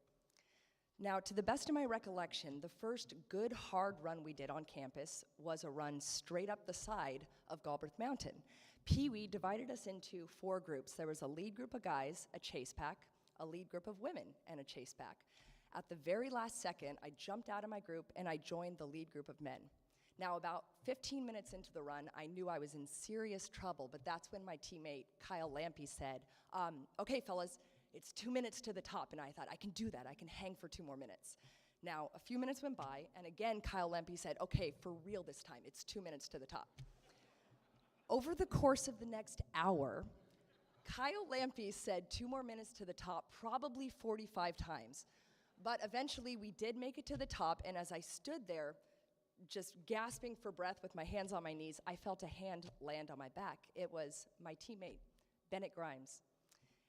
Now, to the best of my recollection, the first good hard run we did on campus was a run straight up the side of Galbraith Mountain. Pee Wee divided us into 4 groups. There was a lead group of guys, a chase pack, a lead group of women, and a chase pack. At the very last second, I jumped out of my group and I joined the lead group of men. Now, about 15 minutes into the run, I knew I was in serious trouble, but that's when my teammate, Kyle Lampy, said, "Okay, fellas, it's 2 minutes to the top," and I thought, I can do that, I can hang for 2 more minutes. Now, a few minutes went by, and again, Kyle Lampy said, "Okay, for real this time, it's 2 minutes to the top." Over the course of the next hour, Kyle Lampy said 2 more minutes to the top probably 45 times. But eventually, we did make it to the top, and as I stood there, just gasping for breath with my hands on my knees, I felt a hand land on my back. It was my teammate, Bennett Grimes.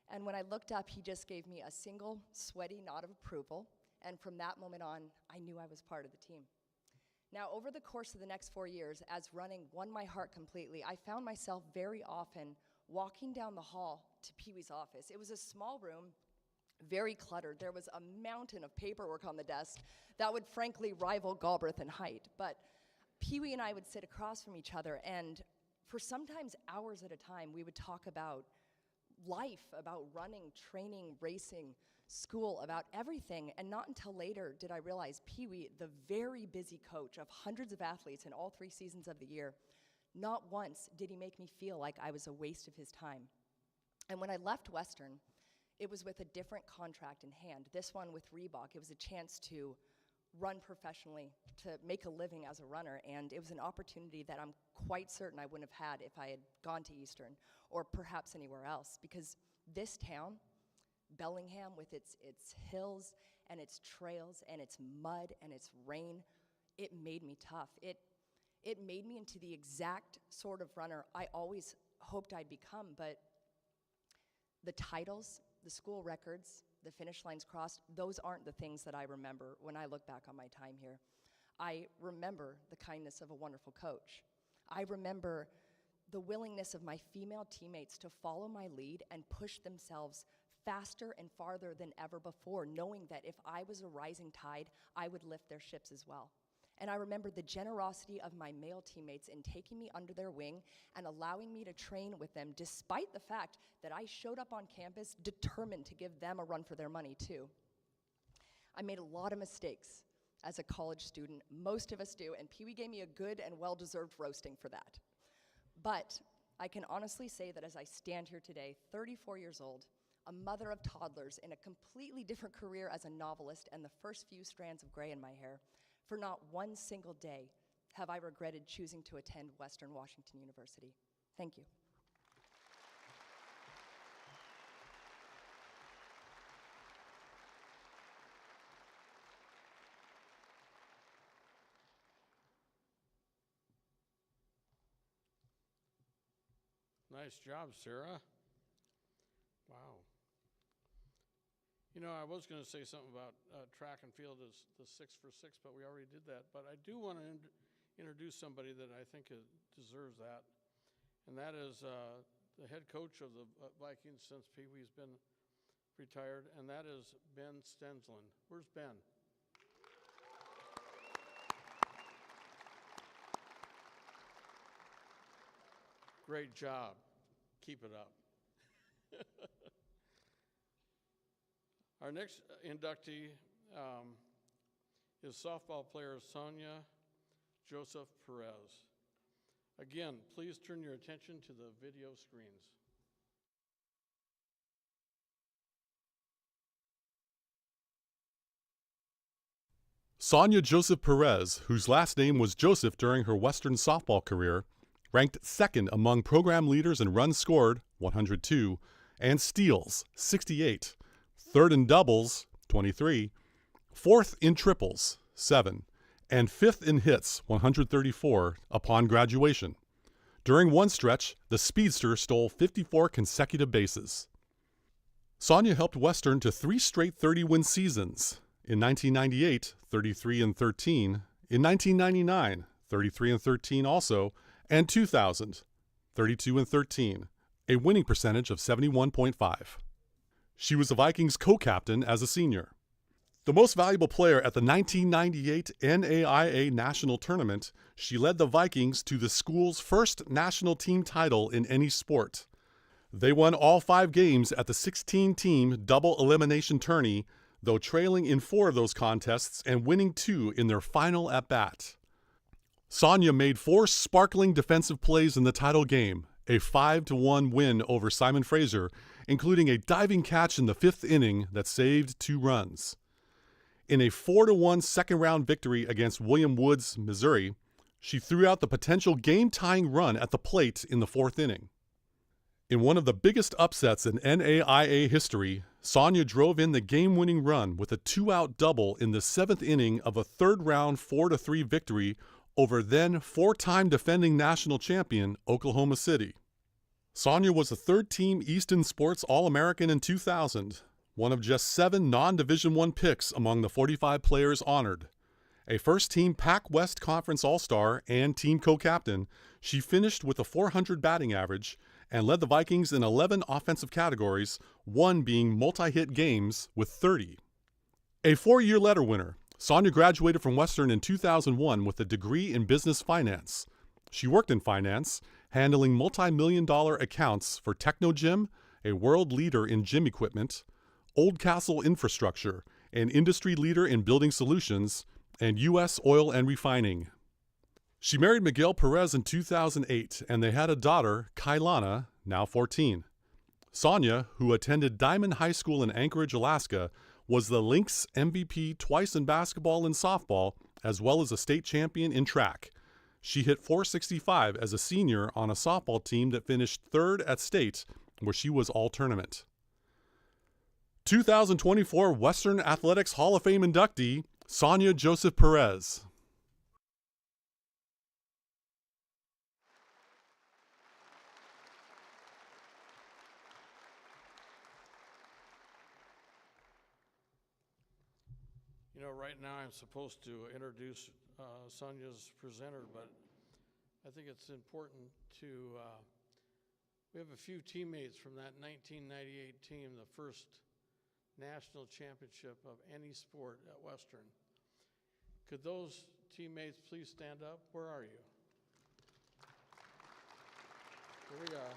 And when I looked up, he just gave me a single sweaty nod of approval, and from that moment on, I knew I was part of the team. Now, over the course of the next 4 years, as running won my heart completely, I found myself very often walking down the hall to Pee Wee's office. It was a small room, very cluttered. There was a mountain of paperwork on the desk that would frankly rival Galbraith in height. But Pee Wee and I would sit across from each other, and for sometimes hours at a time, we would talk about life, about running, training, racing, school, about everything. And not until later did I realize Pee Wee, the very busy coach of hundreds of athletes in all 3 seasons of the year, not once did he make me feel like I was a waste of his time. And when I left Western, it was with a different contract in hand, this one with Reebok. It was a chance to run professionally, to make a living as a runner, and it was an opportunity that I'm quite certain I wouldn't have had if I had gone to Eastern, or perhaps anywhere else, because this town, Bellingham, with its hills and its trails and its mud and its rain, it made me tough. It made me into the exact sort of runner I always hoped I'd become, but the titles, the school records, the finish lines crossed, those aren't the things that I remember when I look back on my time here. I remember the kindness of a wonderful coach. I remember the willingness of my female teammates to follow my lead and push themselves faster and farther than ever before, knowing that if I was a rising tide, I would lift their ships as well. And I remember the generosity of my male teammates in taking me under their wing and allowing me to train with them, despite the fact that I showed up on campus determined to give them a run for their money too. I made a lot of mistakes as a college student. Most of us do, and Pee Wee gave me a good and well-deserved roasting for that. But I can honestly say that as I stand here today, 34 years old, a mother of toddlers in a completely different career as a novelist and the first few strands of gray in my hair, for not one single day have I regretted choosing to attend Western Washington University. Thank you. Nice job, Sarah. Wow. You know, I was going to say something about track and field as the 6x6, but we already did that. But I do want to introduce somebody that I think deserves that, and that is the head coach of the Vikings since Pee Wee's been retired, and that is Ben Stensland. Where's Ben? Great job. Keep it up. Our next inductee is softball player Sonia Joseph Perez. Again, please turn your attention to the video screens. Sonia Joseph Perez, whose last name was Joseph during her Western softball career, ranked second among program leaders in runs scored, 102, and steals, 68, third in doubles, 23, fourth in triples, 7, and fifth in hits, 134, upon graduation. During one stretch, the speedster stole 54 consecutive bases. Sonia helped Western to 3 straight 30-win seasons. In 1998, 33-13. In 1999, 33-13 also. And 2000, 32-13, a winning percentage of 71.5. She was the Vikings co-captain as a senior. The most valuable player at the 1998 NAIA National Tournament, she led the Vikings to the school's first national team title in any sport. They won all 5 games at the 16-team double elimination tourney, though trailing in 4 of those contests and winning 2 in their final at-bat. Sonia made 4 sparkling defensive plays in the title game, a 5-1 win over Simon Fraser, including a diving catch in the 5th inning that saved 2 runs. In a 4-1 second-round victory against William Woods, Missouri, she threw out the potential game-tying run at the plate in the 4th inning. In one of the biggest upsets in NAIA history, Sonia drove in the game-winning run with a 2-out double in the 7th inning of a third-round 4-3 victory over then 4-time defending national champion Oklahoma City. Sonia was a 3rd-team Easton Sports All-American in 2000, one of just 7 non-Division I picks among the 45 players honored. A first-team Pac-West Conference All-Star and team co-captain, she finished with a .400 batting average and led the Vikings in 11 offensive categories, 1 being multi-hit games with 30. A 4-year letter winner, Sonia graduated from Western in 2001 with a degree in business finance. She worked in finance, handling multi-million-dollar accounts for Technogym, a world leader in gym equipment, Old Castle Infrastructure, an industry leader in building solutions, and U.S. Oil and Refining. She married Miguel Perez in 2008, and they had a daughter, Kailana, now 14. Sonia, who attended Diamond High School in Anchorage, Alaska, was the Lynx MVP twice in basketball and softball, as well as a state champion in track. She hit .465 as a senior on a softball team that finished 3rd at state, where she was all-tournament. 2024 Western Athletics Hall of Fame inductee, Sonia Joseph Perez. You know, right now I'm supposed to introduce Sonia's presenter, but I think it's important to, we have a few teammates from that 1998 team, the first national championship of any sport at Western. Could those teammates please stand up? Where are you? Here we are.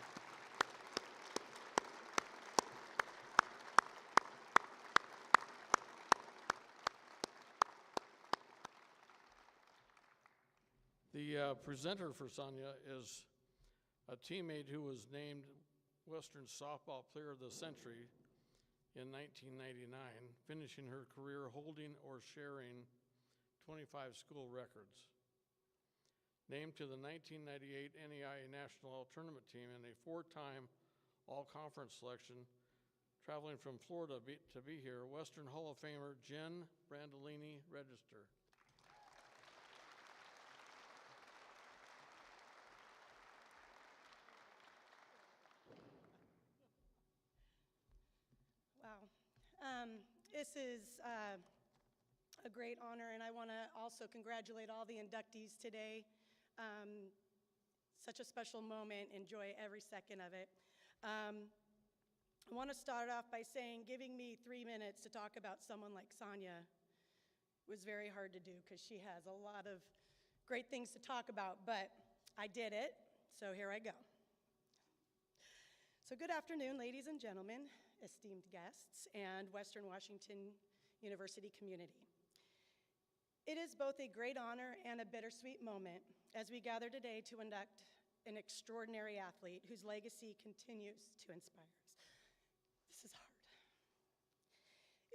The presenter for Sonia is a teammate who was named Western Softball Player of the Century in 1999, finishing her career holding or sharing 25 school records. Named to the 1998 NAIA National All-Tournament team and a 4-time All-Conference selection, traveling from Florida to be here, Western Hall of Famer Jen Brandolini Register. This is a great honor, and I want to also congratulate all the inductees today. Such a special moment. Enjoy every second of it. I want to start off by saying giving me 3 minutes to talk about someone like Sonia was very hard to do because she has a lot of great things to talk about, but I did it, so here I go. So good afternoon, ladies and gentlemen, esteemed guests, and Western Washington University community. It is both a great honor and a bittersweet moment as we gather today to induct an extraordinary athlete whose legacy continues to inspire us. This is hard.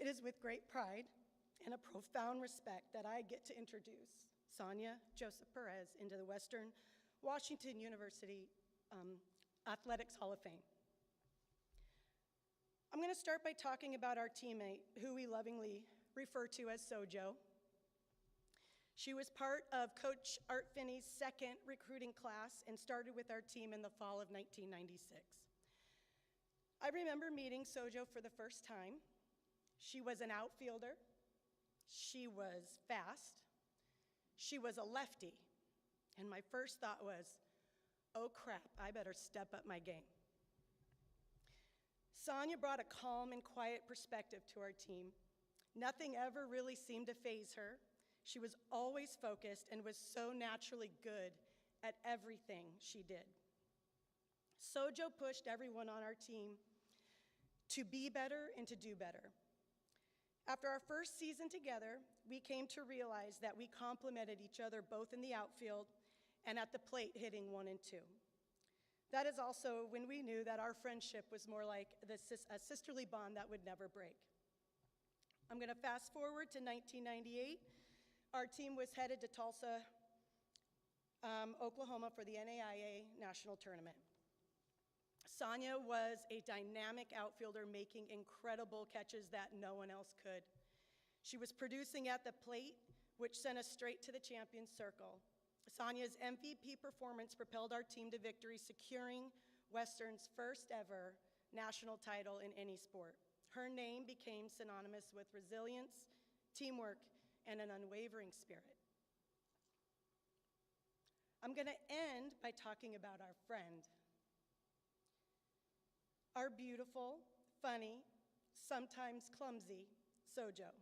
It is with great pride and a profound respect that I get to introduce Sonia Joseph Perez into the Western Washington University Athletics Hall of Fame. I'm going to start by talking about our teammate, who we lovingly refer to as Sojo. She was part of Coach Art Finney's second recruiting class and started with our team in the fall of 1996. I remember meeting Sojo for the first time. She was an outfielder. She was fast. She was a lefty. And my first thought was, oh crap, I better step up my game. Sonia brought a calm and quiet perspective to our team. Nothing ever really seemed to faze her. She was always focused and was so naturally good at everything she did. Sojo pushed everyone on our team to be better and to do better. After our first season together, we came to realize that we complemented each other both in the outfield and at the plate hitting 1 and 2. That is also when we knew that our friendship was more like a sisterly bond that would never break. I'm going to fast forward to 1998. Our team was headed to Tulsa, Oklahoma for the NAIA National Tournament. Sonia was a dynamic outfielder making incredible catches that no one else could. She was producing at the plate, which sent us straight to the champion's circle. Sonia's MVP performance propelled our team to victory, securing Western's first ever national title in any sport. Her name became synonymous with resilience, teamwork, and an unwavering spirit. I'm going to end by talking about our friend. Our beautiful, funny, sometimes clumsy Sojo.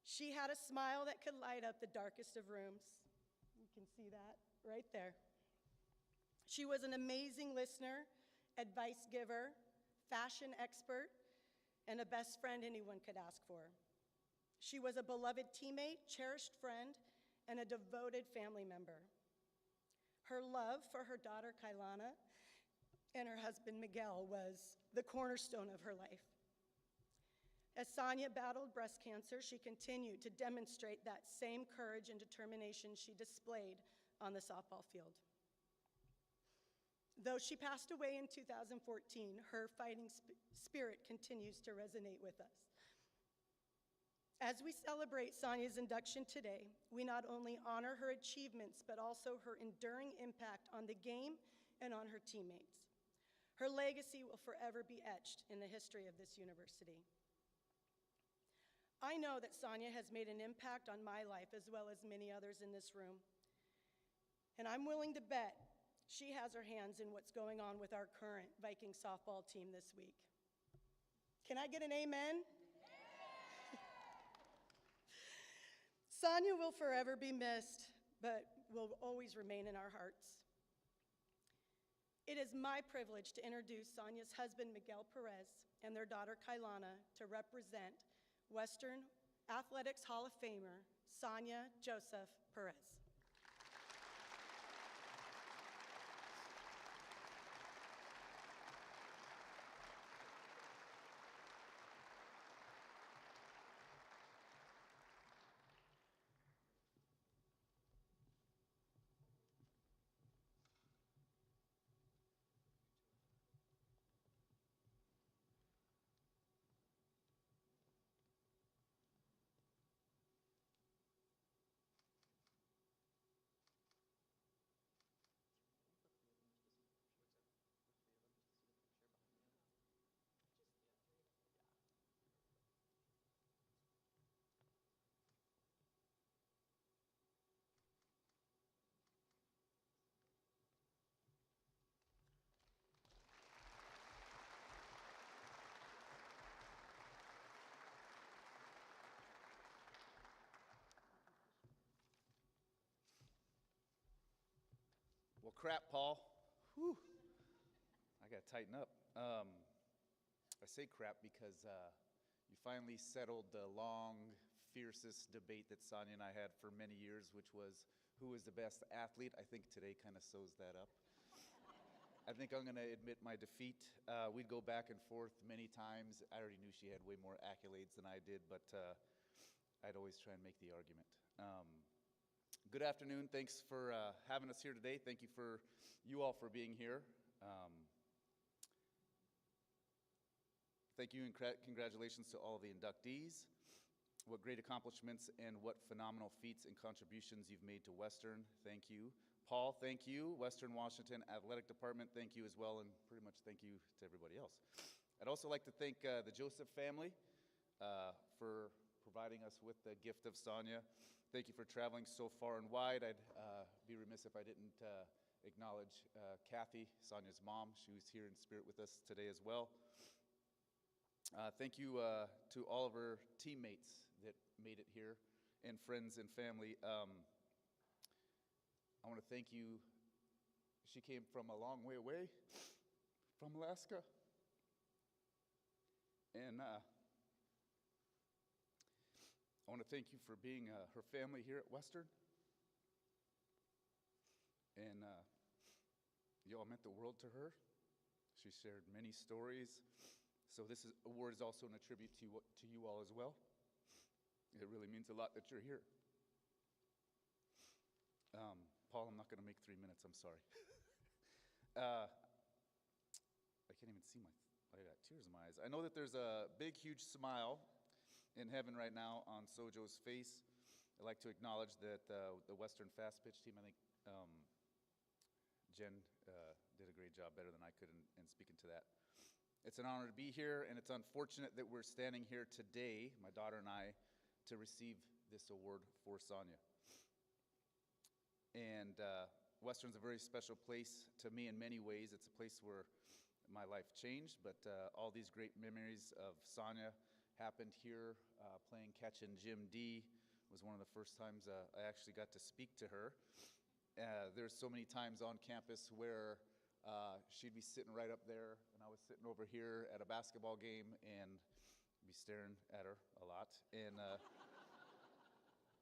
She had a smile that could light up the darkest of rooms. You can see that right there. She was an amazing listener, advice giver, fashion expert, and a best friend anyone could ask for. She was a beloved teammate, cherished friend, and a devoted family member. Her love for her daughter, Kailana, and her husband, Miguel, was the cornerstone of her life. As Sonia battled breast cancer, she continued to demonstrate that same courage and determination she displayed on the softball field. Though she passed away in 2014, her fighting spirit continues to resonate with us. As we celebrate Sonia's induction today, we not only honor her achievements, but also her enduring impact on the game and on her teammates. Her legacy will forever be etched in the history of this university. I know that Sonia has made an impact on my life as well as many others in this room. And I'm willing to bet she has her hands in what's going on with our current Viking softball team this week. Can I get an amen? Sonia will forever be missed, but will always remain in our hearts. It is my privilege to introduce Sonia's husband, Miguel Perez, and their daughter, Kailana, to represent Western Athletics Hall of Famer, Sonia Joseph Perez. crap, Paul. Whew. I got to tighten up. I say crap because you finally settled the long, fiercest debate that Sonia and I had for many years, which was who was the best athlete. I think today kind of sews that up. I think I'm going to admit my defeat. We'd go back and forth many times. I already knew she had way more accolades than I did, but I'd always try and make the argument. Good afternoon. Thanks for having us here today. Thank you all for being here. Thank you and congratulations to all the inductees. What great accomplishments and what phenomenal feats and contributions you've made to Western. Thank you. Paul, thank you. Western Washington Athletic Department, thank you as well, and pretty much thank you to everybody else. I'd also like to thank the Joseph family for providing us with the gift of Sonia. Thank you for traveling so far and wide. I'd be remiss if I didn't acknowledge Kathy, Sonia's mom. She was here in spirit with us today as well. Thank you to all of her teammates that made it here, and friends and family. I want to thank you. She came from a long way away, from Alaska. And I want to thank you for being her family here at Western. And you all meant the world to her. She shared many stories. So this award is also a tribute to you all as well. It really means a lot that you're here. Paul, I'm not going to make 3 minutes. I'm sorry. I can't even see I got tears in my eyes. I know that there's a big, huge smile in heaven right now on Sojo's face. I'd like to acknowledge that the Western Fast Pitch team, I think Jen did a great job, better than I could in speaking to that. It's an honor to be here, and it's unfortunate that we're standing here today, my daughter and I, to receive this award for Sonia. And Western's a very special place to me in many ways. It's a place where my life changed, but all these great memories of Sonia happened here. Playing catch in Gym D was one of the first times I actually got to speak to her. There's so many times on campus where she'd be sitting right up there, and I was sitting over here at a basketball game and be staring at her a lot, and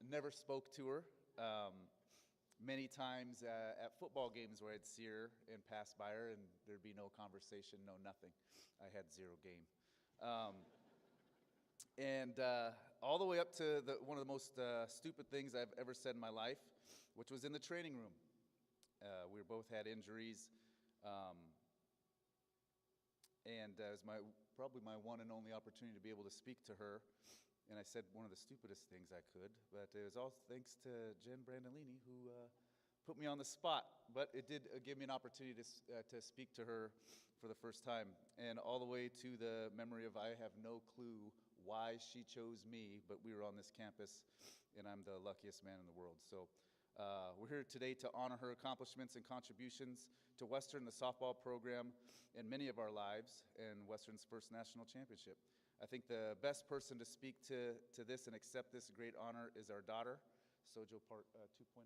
never spoke to her. Many times at football games where I'd see her and pass by her, and there'd be no conversation, no nothing. I had zero game. And all the way up to one of the most stupid things I've ever said in my life, which was in the training room. We both had injuries. And it was probably my one and only opportunity to be able to speak to her. And I said one of the stupidest things I could, but it was all thanks to Jen Brandolini, who put me on the spot. But it did give me an opportunity to speak to her for the first time. And all the way to the memory of I have no clue why she chose me, but we were on this campus, and I'm the luckiest man in the world. So we're here today to honor her accomplishments and contributions to Western, the softball program, and many of our lives, and Western's first national championship. I think the best person to speak to this and accept this great honor is our daughter, Sojo Part 2.0.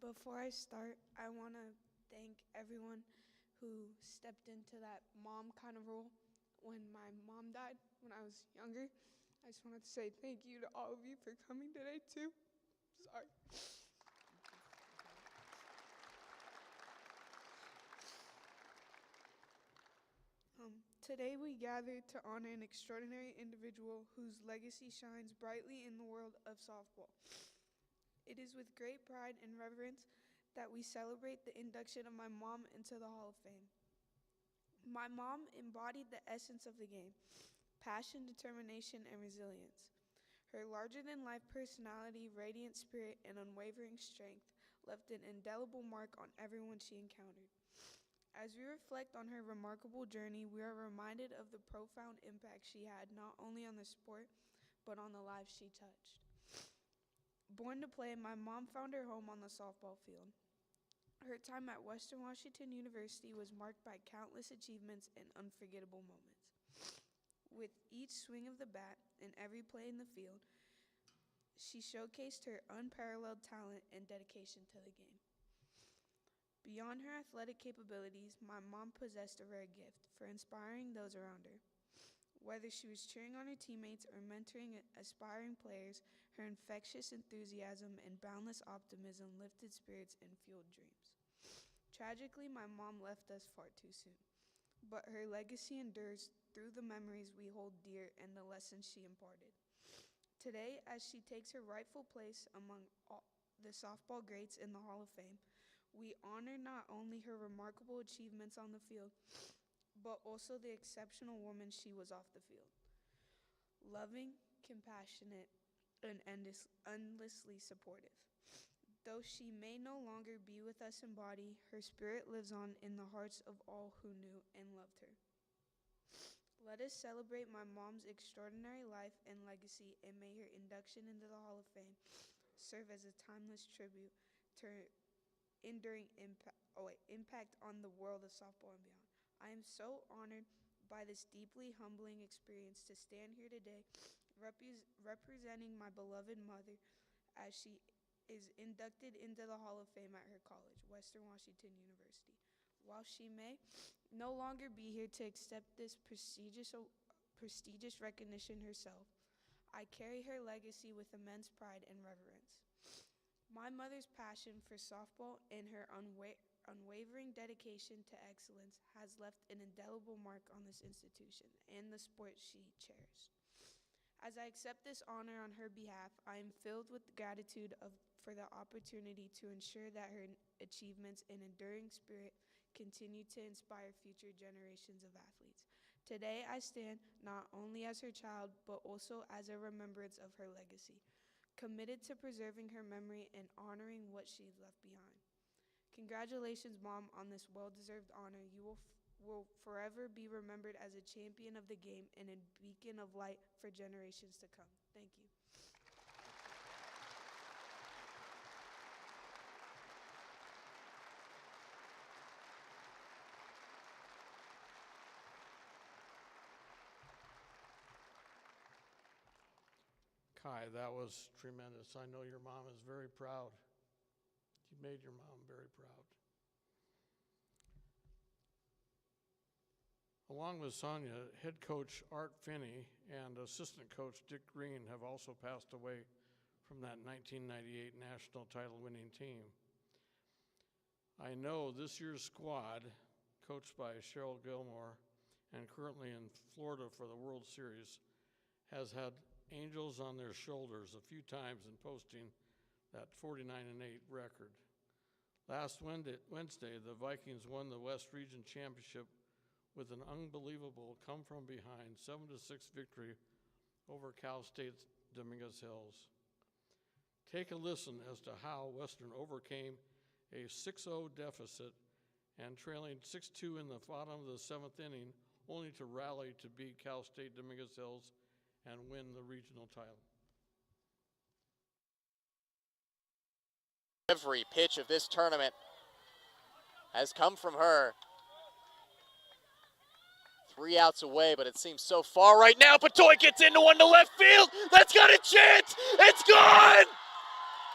Before I start, I want to thank everyone who stepped into that mom kind of role when my mom died when I was younger. I just wanted to say thank you to all of you for coming today, too. Sorry. Today we gather to honor an extraordinary individual whose legacy shines brightly in the world of softball. It is with great pride and reverence that we celebrate the induction of my mom into the Hall of Fame. My mom embodied the essence of the game: passion, determination, and resilience. Her larger-than-life personality, radiant spirit, and unwavering strength left an indelible mark on everyone she encountered. As we reflect on her remarkable journey, we are reminded of the profound impact she had not only on the sport, but on the lives she touched. Born to play, my mom found her home on the softball field. Her time at Western Washington University was marked by countless achievements and unforgettable moments. With each swing of the bat and every play in the field, she showcased her unparalleled talent and dedication to the game. Beyond her athletic capabilities, my mom possessed a rare gift for inspiring those around her. Whether she was cheering on her teammates or mentoring aspiring players, her infectious enthusiasm and boundless optimism lifted spirits and fueled dreams. Tragically, my mom left us far too soon, but her legacy endures through the memories we hold dear and the lessons she imparted. Today, as she takes her rightful place among the softball greats in the Hall of Fame, we honor not only her remarkable achievements on the field, but also the exceptional woman she was off the field. Loving, compassionate, and endlessly supportive. Though she may no longer be with us in body, her spirit lives on in the hearts of all who knew and loved her. Let us celebrate my mom's extraordinary life and legacy, and may her induction into the Hall of Fame serve as a timeless tribute to her enduring impact on the world of softball and beyond. I am so honored by this deeply humbling experience to stand here today representing my beloved mother as she is inducted into the Hall of Fame at her college, Western Washington University. While she may no longer be here to accept this prestigious recognition herself, I carry her legacy with immense pride and reverence. My mother's passion for softball and her unwavering dedication to excellence has left an indelible mark on this institution and the sport she cherished. As I accept this honor on her behalf, I am filled with gratitude for the opportunity to ensure that her achievements and enduring spirit continue to inspire future generations of athletes. Today, I stand not only as her child, but also as a remembrance of her legacy, committed to preserving her memory and honoring what she left behind. Congratulations, Mom, on this well-deserved honor. You will forever be remembered as a champion of the game and a beacon of light for generations to come. Thank you. Kai, that was tremendous. I know your mom is very proud. You made your mom very proud. Along with Sonia, head coach Art Finney and assistant coach Dick Green have also passed away from that 1998 national title-winning team. I know this year's squad, coached by Cheryl Gilmore and currently in Florida for the World Series, has had angels on their shoulders a few times in posting that 49-8 record. Last Wednesday, the Vikings won the West Region Championship with an unbelievable come-from-behind 7-6 victory over Cal State's Dominguez Hills. Take a listen as to how Western overcame a 6-0 deficit and trailing 6-2 in the bottom of the seventh inning, only to rally to beat Cal State Dominguez Hills and win the regional title. Every pitch of this tournament has come from her. 3 outs away, but it seems so far right now. Patoy gets into one to left field. That's got a chance. It's gone.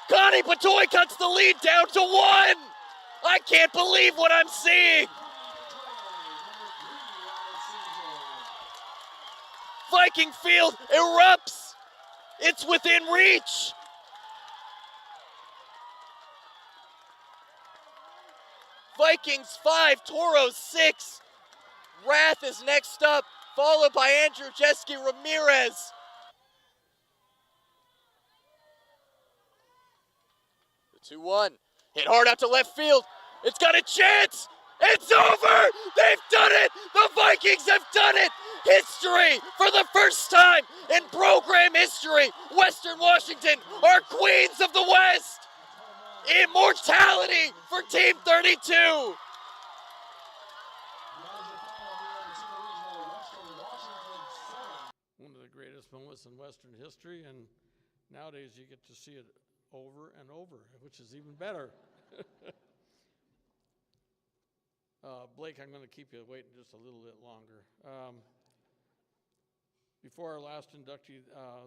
Connie Patoy cuts the lead down to 1. I can't believe what I'm seeing. Viking Field erupts. It's within reach. Vikings 5, Toros 6. Rath is next up, followed by Andrew Jeske Ramirez. The 2-1, hit hard out to left field. It's got a chance. It's over. They've done it. The Vikings have done it. History for the first time in program history. Western Washington are queens of the West. Immortality for Team 32. One of the greatest moments in Western history, and nowadays you get to see it over and over, which is even better. Blake, I'm going to keep you waiting just a little bit longer. Before our last inductee,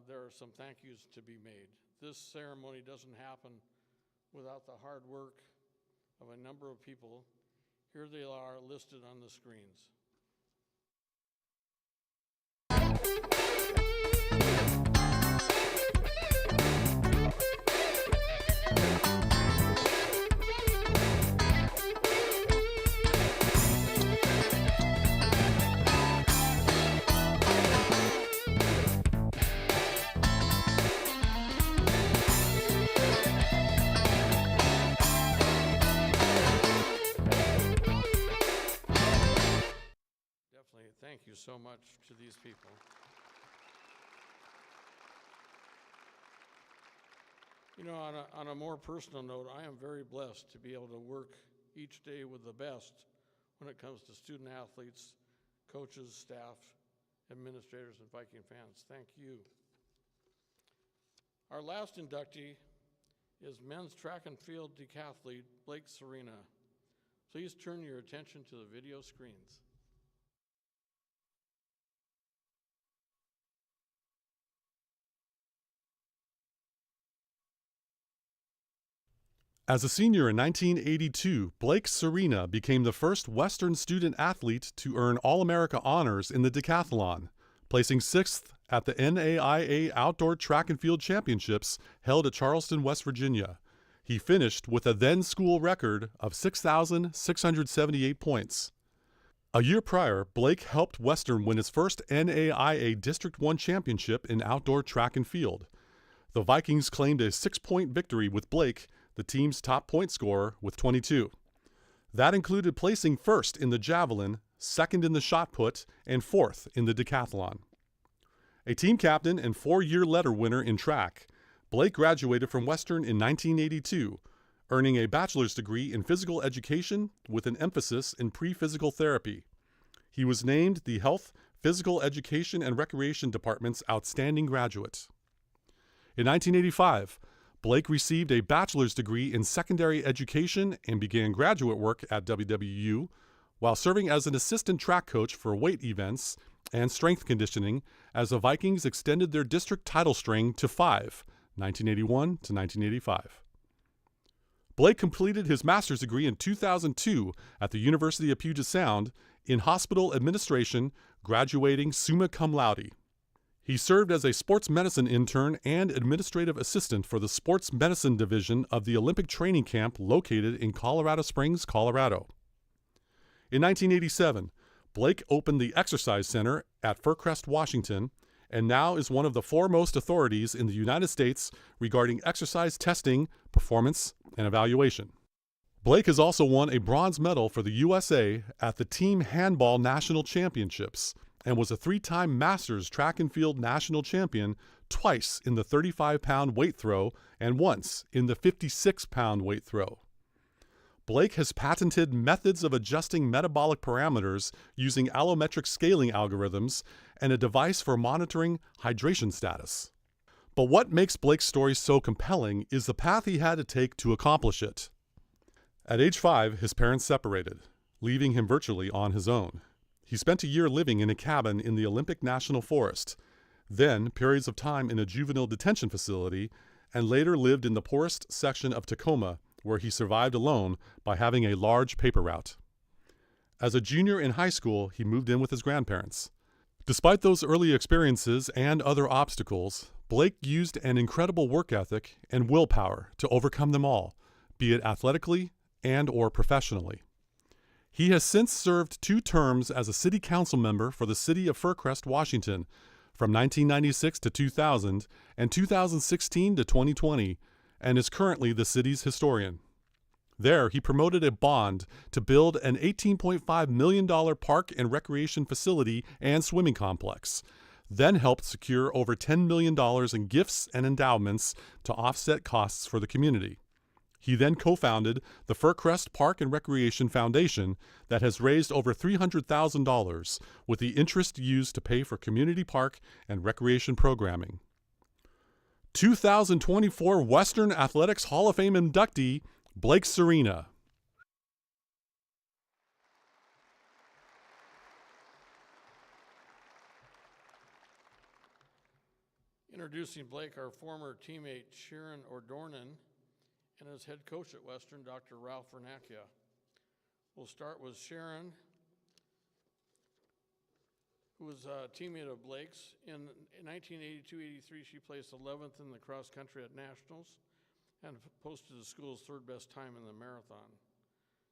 there are some thank yous to be made. This ceremony doesn't happen without the hard work of a number of people. Here they are listed on the screens. Definitely, thank you so much to these people. You know, on a more personal note, I am very blessed to be able to work each day with the best when it comes to student athletes, coaches, staff, administrators, and Viking fans. Thank you. Our last inductee is men's track and field decathlete Blake Serena. Please turn your attention to the video screens. As a senior in 1982, Blake Serena became the first Western student athlete to earn All-America honors in the decathlon, placing 6th at the NAIA Outdoor Track and Field Championships held at Charleston, West Virginia. He finished with a then-school record of 6,678 points. A year prior, Blake helped Western win its first NAIA District 1 championship in outdoor track and field. The Vikings claimed a 6-point victory with Blake, the team's top point scorer, with 22. That included placing first in the javelin, second in the shot put, and fourth in the decathlon. A team captain and 4-year letter winner in track, Blake graduated from Western in 1982, earning a bachelor's degree in physical education with an emphasis in pre-physical therapy. He was named the Health, Physical Education, and Recreation Department's Outstanding Graduate. In 1985, Blake received a bachelor's degree in secondary education and began graduate work at WWU while serving as an assistant track coach for weight events and strength conditioning as the Vikings extended their district title string to 5, 1981 to 1985. Blake completed his master's degree in 2002 at the University of Puget Sound in hospital administration, graduating summa cum laude. He served as a sports medicine intern and administrative assistant for the sports medicine division of the Olympic training camp located in Colorado Springs, Colorado. In 1987, Blake opened the Exercise Center at Fircrest, Washington, and now is one of the foremost authorities in the United States regarding exercise testing, performance, and evaluation. Blake has also won a bronze medal for the USA at the Team Handball National Championships and was a 3-time Masters Track and Field National Champion, twice in the 35-pound weight throw and once in the 56-pound weight throw. Blake has patented methods of adjusting metabolic parameters using allometric scaling algorithms and a device for monitoring hydration status. But what makes Blake's story so compelling is the path he had to take to accomplish it. At age 5, his parents separated, leaving him virtually on his own. He spent a year living in a cabin in the Olympic National Forest, then periods of time in a juvenile detention facility, and later lived in the poorest section of Tacoma, where he survived alone by having a large paper route. As a junior in high school, he moved in with his grandparents. Despite those early experiences and other obstacles, Blake used an incredible work ethic and willpower to overcome them all, be it athletically and/or professionally. He has since served 2 terms as a city council member for the city of Fircrest, Washington, from 1996 to 2000 and 2016 to 2020, and is currently the city's historian. There, he promoted a bond to build an $18.5 million park and recreation facility and swimming complex, then helped secure over $10 million in gifts and endowments to offset costs for the community. He then co-founded the Fircrest Park and Recreation Foundation that has raised over $300,000 with the interest used to pay for community park and recreation programming. 2024 Western Athletics Hall of Fame inductee, Blake Serena. Introducing Blake, our former teammate Sharon Ordornan, and his head coach at Western, Dr. Ralph Vernacchia. We'll start with Sharon, who was a teammate of Blake's. In 1982-83, she placed 11th in the cross country at nationals and posted the school's third best time in the marathon.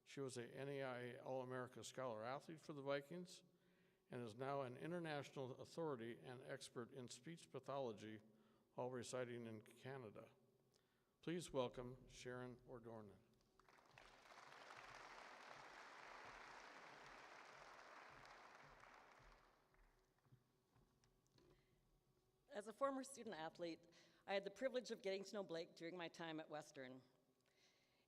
She was a NAIA All-America Scholar Athlete for the Vikings and is now an international authority and expert in speech pathology while residing in Canada. Please welcome Sharon Ordornan. As a former student athlete, I had the privilege of getting to know Blake during my time at Western.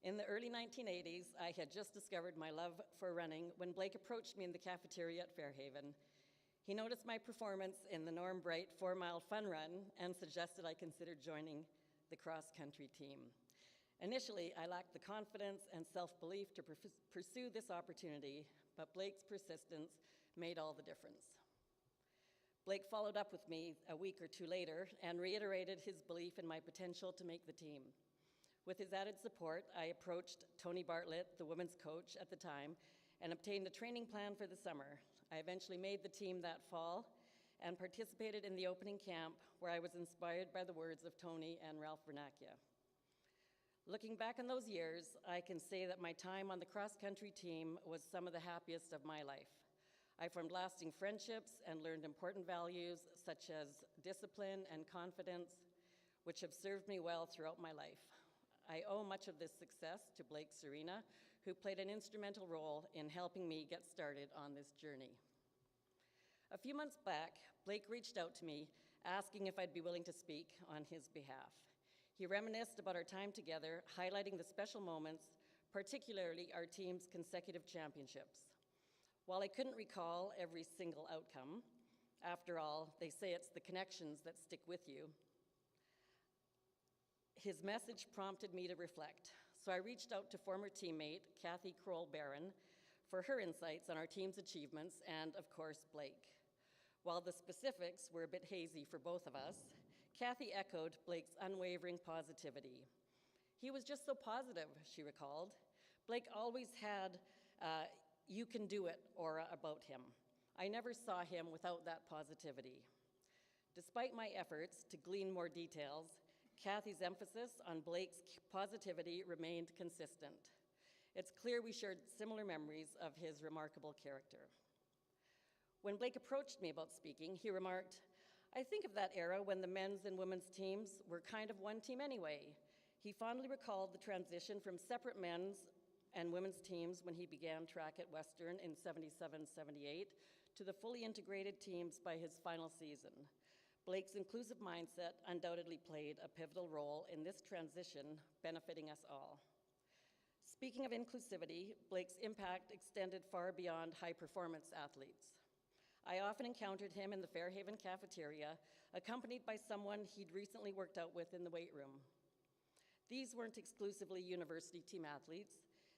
In the early 1980s, I had just discovered my love for running when Blake approached me in the cafeteria at Fairhaven. He noticed my performance in the Norm Bright 4-mile fun run and suggested I consider joining the cross-country team. Initially, I lacked the confidence and self-belief to pursue this opportunity, but Blake's persistence made all the difference. Blake followed up with me a week or two later and reiterated his belief in my potential to make the team. With his added support, I approached Tony Bartlett, the women's coach at the time, and obtained a training plan for the summer. I eventually made the team that fall and participated in the opening camp, where I was inspired by the words of Tony and Ralph Vernacchia. Looking back on those years, I can say that my time on the cross-country team was some of the happiest of my life. I formed lasting friendships and learned important values such as discipline and confidence, which have served me well throughout my life. I owe much of this success to Blake Serena, who played an instrumental role in helping me get started on this journey. A few months back, Blake reached out to me asking if I'd be willing to speak on his behalf. He reminisced about our time together, highlighting the special moments, particularly our team's consecutive championships. While I couldn't recall every single outcome, after all, they say it's the connections that stick with you, his message prompted me to reflect. So I reached out to former teammate Kathy Kroll-Barron for her insights on our team's achievements and, of course, Blake. While the specifics were a bit hazy for both of us, Kathy echoed Blake's unwavering positivity. He was just so positive, she recalled. Blake always had "you can do it" aura about him. I never saw him without that positivity. Despite my efforts to glean more details, Kathy's emphasis on Blake's positivity remained consistent. It's clear we shared similar memories of his remarkable character. When Blake approached me about speaking, he remarked, "I think of that era when the men's and women's teams were kind of one team anyway." He fondly recalled the transition from separate men's and women's teams when he began track at Western in '77-78 to the fully integrated teams by his final season. Blake's inclusive mindset undoubtedly played a pivotal role in this transition, benefiting us all. Speaking of inclusivity, Blake's impact extended far beyond high-performance athletes. I often encountered him in the Fairhaven cafeteria, accompanied by someone he'd recently worked out with in the weight room. These weren't exclusively university team athletes.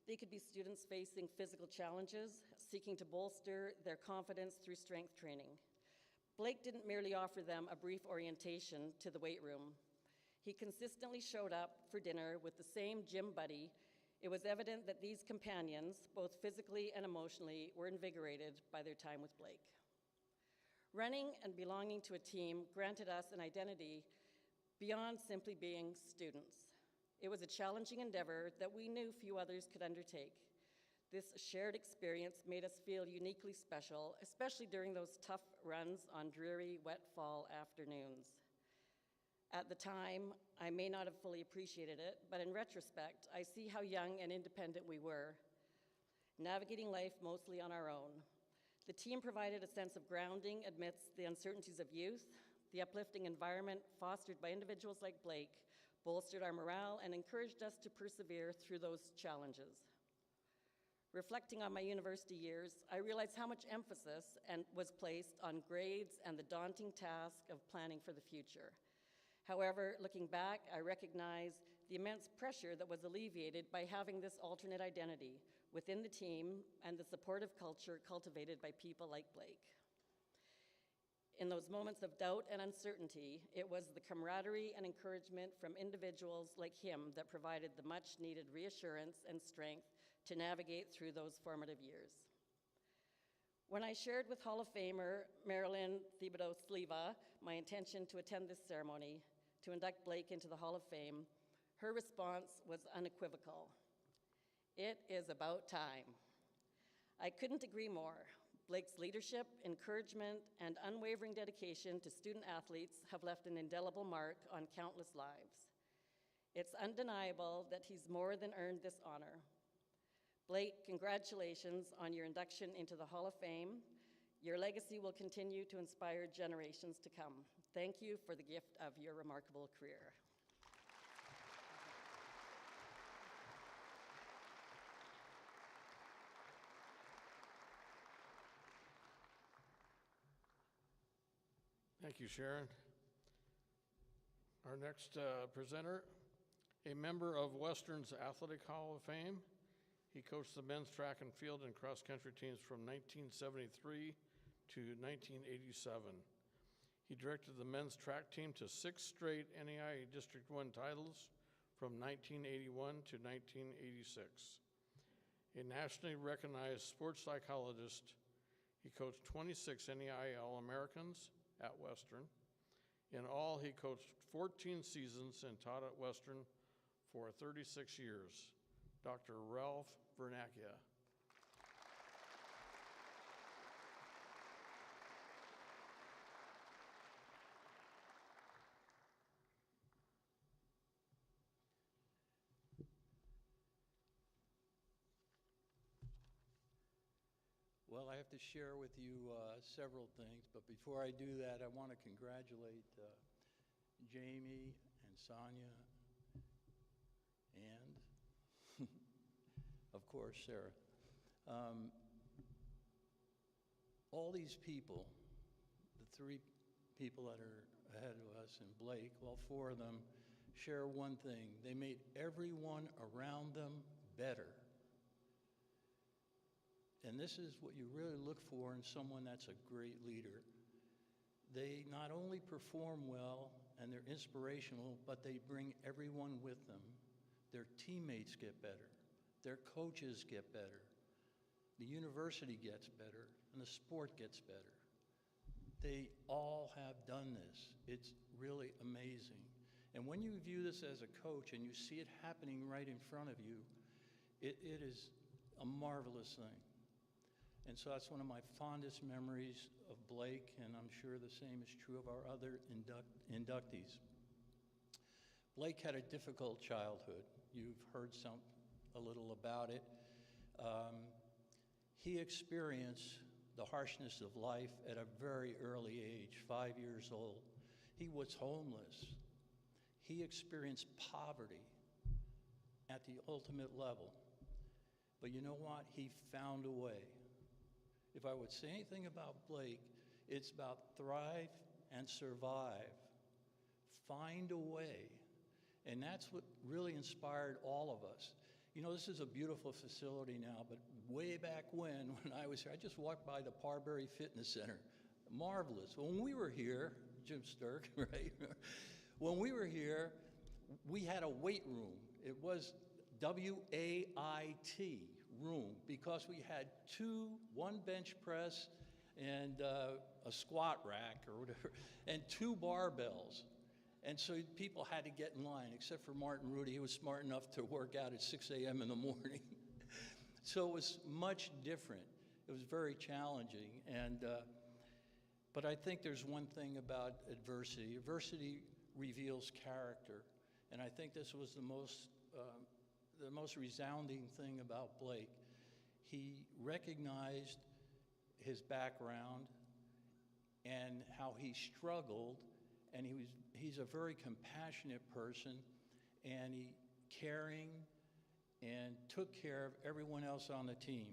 They could be students facing physical challenges, seeking to bolster their confidence through strength training. Blake didn't merely offer them a brief orientation to the weight room. He consistently showed up for dinner with the same gym buddy. It was evident that these companions, both physically and emotionally, were invigorated by their time with Blake. Running and belonging to a team granted us an identity beyond simply being students. It was a challenging endeavor that we knew few others could undertake. This shared experience made us feel uniquely special, especially during those tough runs on dreary, wet fall afternoons. At the time, I may not have fully appreciated it, but in retrospect, I see how young and independent we were, navigating life mostly on our own. The team provided a sense of grounding amidst the uncertainties of youth. The uplifting environment fostered by individuals like Blake bolstered our morale and encouraged us to persevere through those challenges. Reflecting on my university years, I realized how much emphasis was placed on grades and the daunting task of planning for the future. However, looking back, I recognize the immense pressure that was alleviated by having this alternate identity within the team and the supportive culture cultivated by people like Blake. In those moments of doubt and uncertainty, it was the camaraderie and encouragement from individuals like him that provided the much needed reassurance and strength to navigate through those formative years. When I shared with Hall of Famer Marilyn Thibodeau-Sliva my intention to attend this ceremony to induct Blake into the Hall of Fame, her response was unequivocal. It is about time. I couldn't agree more. Blake's leadership, encouragement, and unwavering dedication to student athletes have left an indelible mark on countless lives. It's undeniable that he's more than earned this honor. Blake, congratulations on your induction into the Hall of Fame. Your legacy will continue to inspire generations to come. Thank you for the gift of your remarkable career. Thank you, Sharon. Our next presenter, a member of Western's Athletic Hall of Fame. He coached the men's track and field and cross-country teams from 1973 to 1987. He directed the men's track team to 6 straight NAIA District 1 titles from 1981 to 1986. A nationally recognized sports psychologist, he coached 26 NAIA All-Americans at Western. In all, he coached 14 seasons and taught at Western for 36 years. Dr. Ralph Vernacchia. Well, I have to share with you several things, but before I do that, I want to congratulate Jamie and Sonia and, of course, Sarah. All these people, the 3 people that are ahead of us and Blake, all 4 of them share one thing. They made everyone around them better. And this is what you really look for in someone that's a great leader. They not only perform well and they're inspirational, but they bring everyone with them. Their teammates get better. Their coaches get better. The university gets better, and the sport gets better. They all have done this. It's really amazing. And when you view this as a coach and you see it happening right in front of you, it is a marvelous thing. And so that's one of my fondest memories of Blake, and I'm sure the same is true of our other inductees. Blake had a difficult childhood. You've heard a little about it. He experienced the harshness of life at a very early age, 5 years old. He was homeless. He experienced poverty at the ultimate level. But you know what? He found a way. If I would say anything about Blake, it's about thrive and survive. Find a way. And that's what really inspired all of us. You know, this is a beautiful facility now, but way back when I was here, I just walked by the Parbury Fitness Center. Marvelous. When we were here, Jim Sturk, right? When we were here, we had a weight room. It was WAIT room because we had 1 bench press and a squat rack or whatever, and 2 barbells. And so people had to get in line, except for Martin Rudy. He was smart enough to work out at 6 a.m. in the morning. So it was much different. It was very challenging. But I think there's one thing about adversity. Adversity reveals character. And I think this was the most resounding thing about Blake. He recognized his background and how he struggled, and he's a very compassionate person, and he caring and took care of everyone else on the team.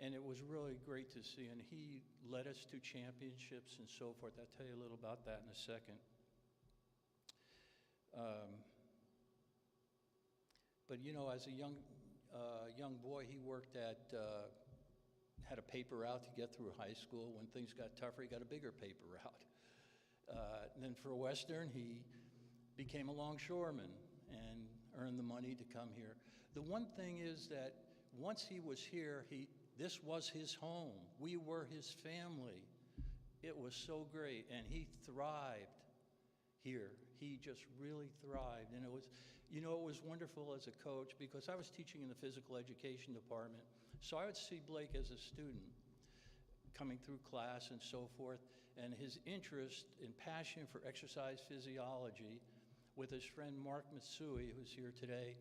And it was really great to see, and he led us to championships and so forth. I'll tell you a little about that in a second. But you know, as a young boy, he worked at had a paper route to get through high school. When things got tougher, he got a bigger paper route. And then for Western, he became a longshoreman and earned the money to come here. The one thing is that once he was here, this was his home. We were his family. It was so great, and he thrived here. He just really thrived, and it was wonderful as a coach because I was teaching in the physical education department, so I would see Blake as a student coming through class and so forth, and his interest and passion for exercise physiology with his friend Mark Matsui, who's here today.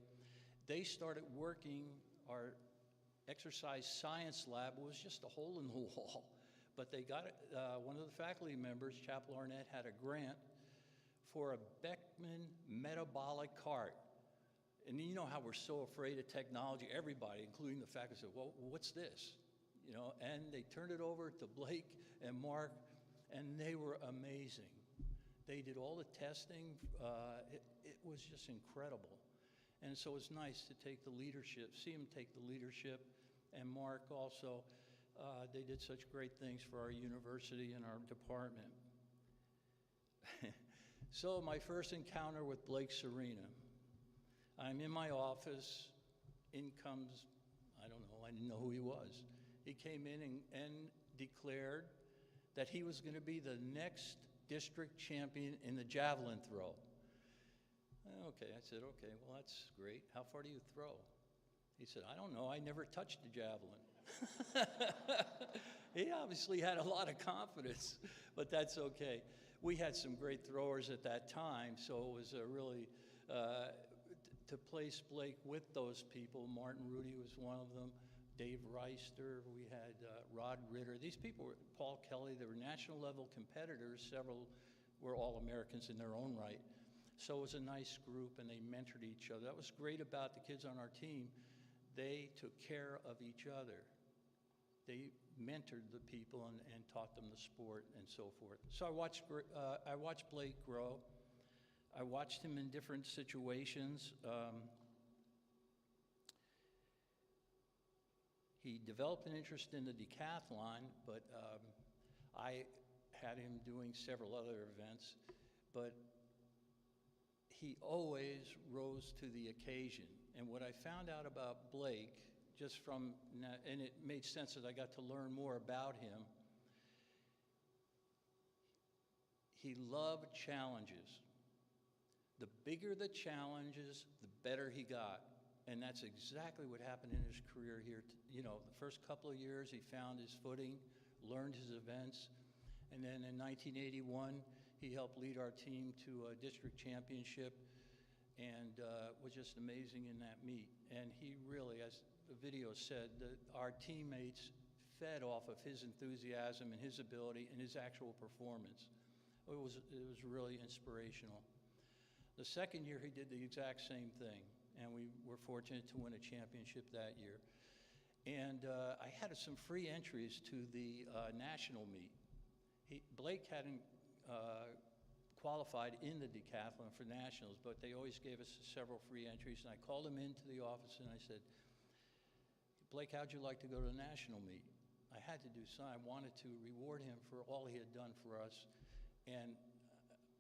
They started working our exercise science lab. It was just a hole in the wall, but they got it. One of the faculty members, Chapel Arnett, had a grant for a Beckman metabolic cart. And you know how we're so afraid of technology, everybody, including the faculty, said, well, what's this? And they turned it over to Blake and Mark, and they were amazing. They did all the testing. It was just incredible. And so it's nice to take the leadership, see him take the leadership, and Mark also. They did such great things for our university and our department. So my first encounter with Blake Serena. I'm in my office, in comes, I don't know, I didn't know who he was. He came in and declared that he was going to be the next district champion in the javelin throw. Okay, I said, okay, well, that's great. How far do you throw? He said, I don't know, I never touched a javelin. He obviously had a lot of confidence, but that's okay. We had some great throwers at that time, so it was really, to place Blake with those people. Martin Rudy was one of them, Dave Reister, we had Rod Ritter. These people were, Paul Kelly, they were national level competitors. Several were All-Americans in their own right. So it was a nice group, and they mentored each other. That was great about the kids on our team. They took care of each other. They mentored the people and taught them the sport and so forth. So I watched Blake grow. I watched him in different situations. He developed an interest in the decathlon, but I had him doing several other events. But he always rose to the occasion. And what I found out about Blake, just from, and it made sense as I got to learn more about him, he loved challenges. The bigger the challenges, the better he got. And that's exactly what happened in his career here. The first couple of years, he found his footing, learned his events. And then in 1981, he helped lead our team to a district championship and was just amazing in that meet. And he really, as the video said, that our teammates fed off of his enthusiasm and his ability and his actual performance. It was really inspirational. The second year, he did the exact same thing, and we were fortunate to win a championship that year. And I had some free entries to the national meet. Blake hadn't qualified in the decathlon for nationals, but they always gave us several free entries, and I called him into the office and I said, Blake, how'd you like to go to the national meet? I had to do something. I wanted to reward him for all he had done for us, and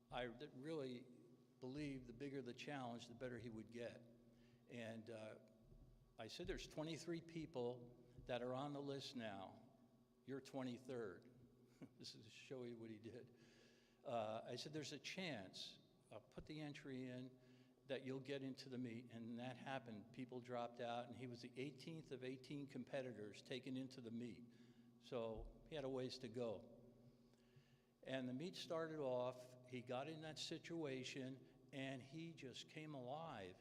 I really believed the bigger the challenge, the better he would get. And I said, there's 23 people that are on the list now. You're 23rd. This is to show you what he did. I said, there's a chance, I'll put the entry in, that you'll get into the meet, and that happened. People dropped out, and he was the 18th of 18 competitors taken into the meet. So he had a ways to go. And the meet started off, he got in that situation, and he just came alive.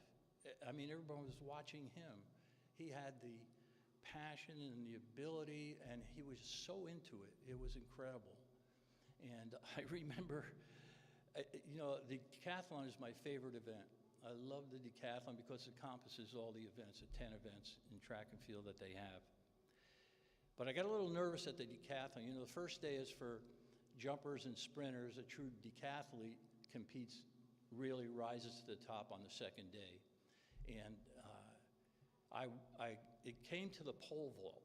I mean, everyone was watching him. He had the passion and the ability, and he was so into it. It was incredible. And I remember, the decathlon is my favorite event. I love the decathlon because it encompasses all the events, the 10 events in track and field that they have. But I got a little nervous at the decathlon. The first day is for jumpers and sprinters. A true decathlete really rises to the top on the second day. And it came to the pole vault.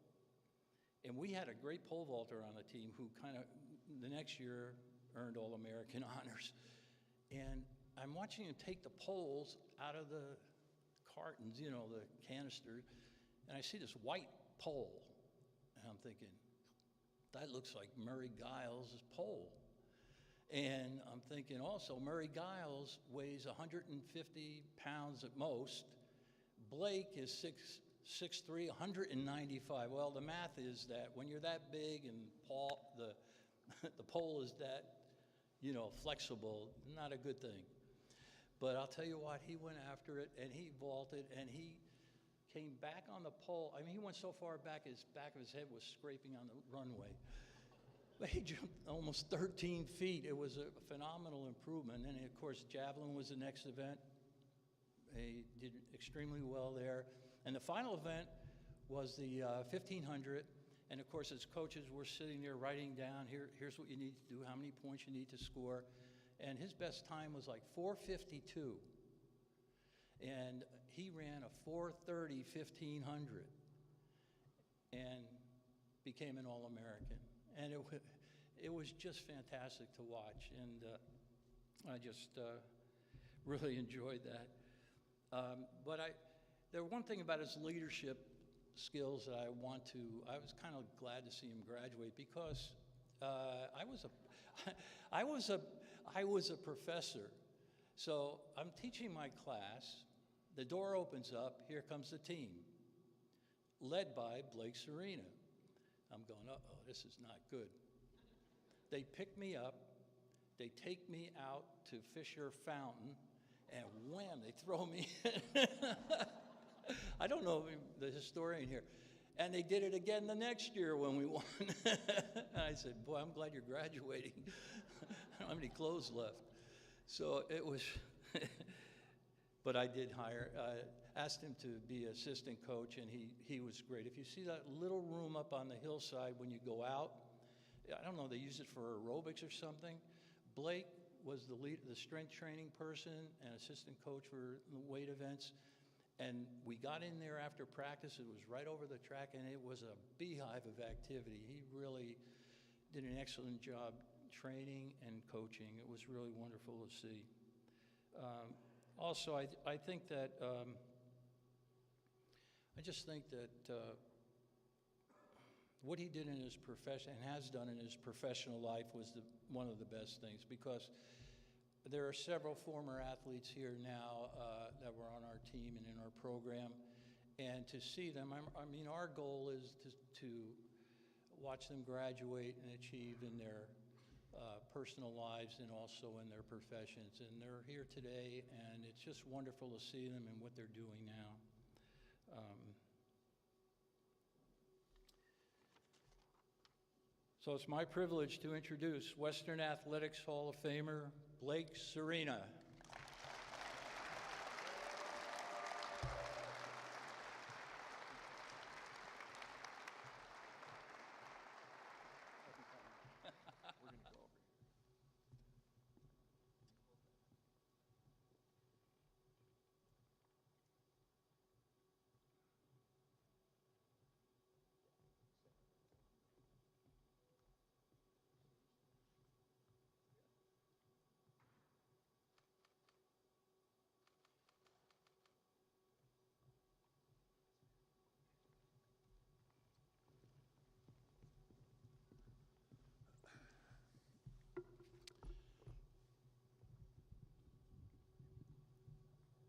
And we had a great pole vaulter on the team who kind of, the next year, earned All-American honors. And I'm watching him take the poles out of the cartons, you know, the canisters, and I see this white pole. And I'm thinking, that looks like Murray Giles' pole. And I'm thinking also, Murray Giles weighs 150 pounds at most. Blake is 6'3", 195. Well, the math is that when you're that big and the pole is that, you know, flexible, not a good thing. But I'll tell you what, he went after it, and he vaulted, and he came back on the pole. I mean, he went so far back, his back of his head was scraping on the runway. But he jumped almost 13 feet. It was a phenomenal improvement. And of course, javelin was the next event. He did extremely well there. And the final event was the 1500. And of course, as coaches, we're sitting there writing down, here's what you need to do, how many points you need to score. And his best time was like 4:52. And he ran a 4:30 1500 and became an All-American. And it was just fantastic to watch. And I just really enjoyed that. But the one thing about his leadership skills that I was kind of glad to see him graduate, because I was a professor. So I'm teaching my class, the door opens up, here comes the team, led by Blake Serena. I'm going, uh-oh, this is not good. They pick me up, they take me out to Fisher Fountain, and wham, they throw me in. I don't know the historian here. And they did it again the next year when we won. And I said, boy, I'm glad you're graduating. I don't have any clothes left. So it was, but I did asked him to be assistant coach, and he was great. If you see that little room up on the hillside when you go out, I don't know, they use it for aerobics or something. Blake was the strength training person and assistant coach for the weight events. And we got in there after practice. It was right over the track, and it was a beehive of activity. He really did an excellent job training and coaching. It was really wonderful to see. Also, I think that, I just think that what he did in his profession, and has done in his professional life, was one of the best things, because there are several former athletes here now that were on our team and in our program, and to see them, I mean, our goal is to watch them graduate and achieve in their personal lives and also in their professions. And they're here today, and it's just wonderful to see them and what they're doing now. So it's my privilege to introduce Western Athletics Hall of Famer, Blake Serena.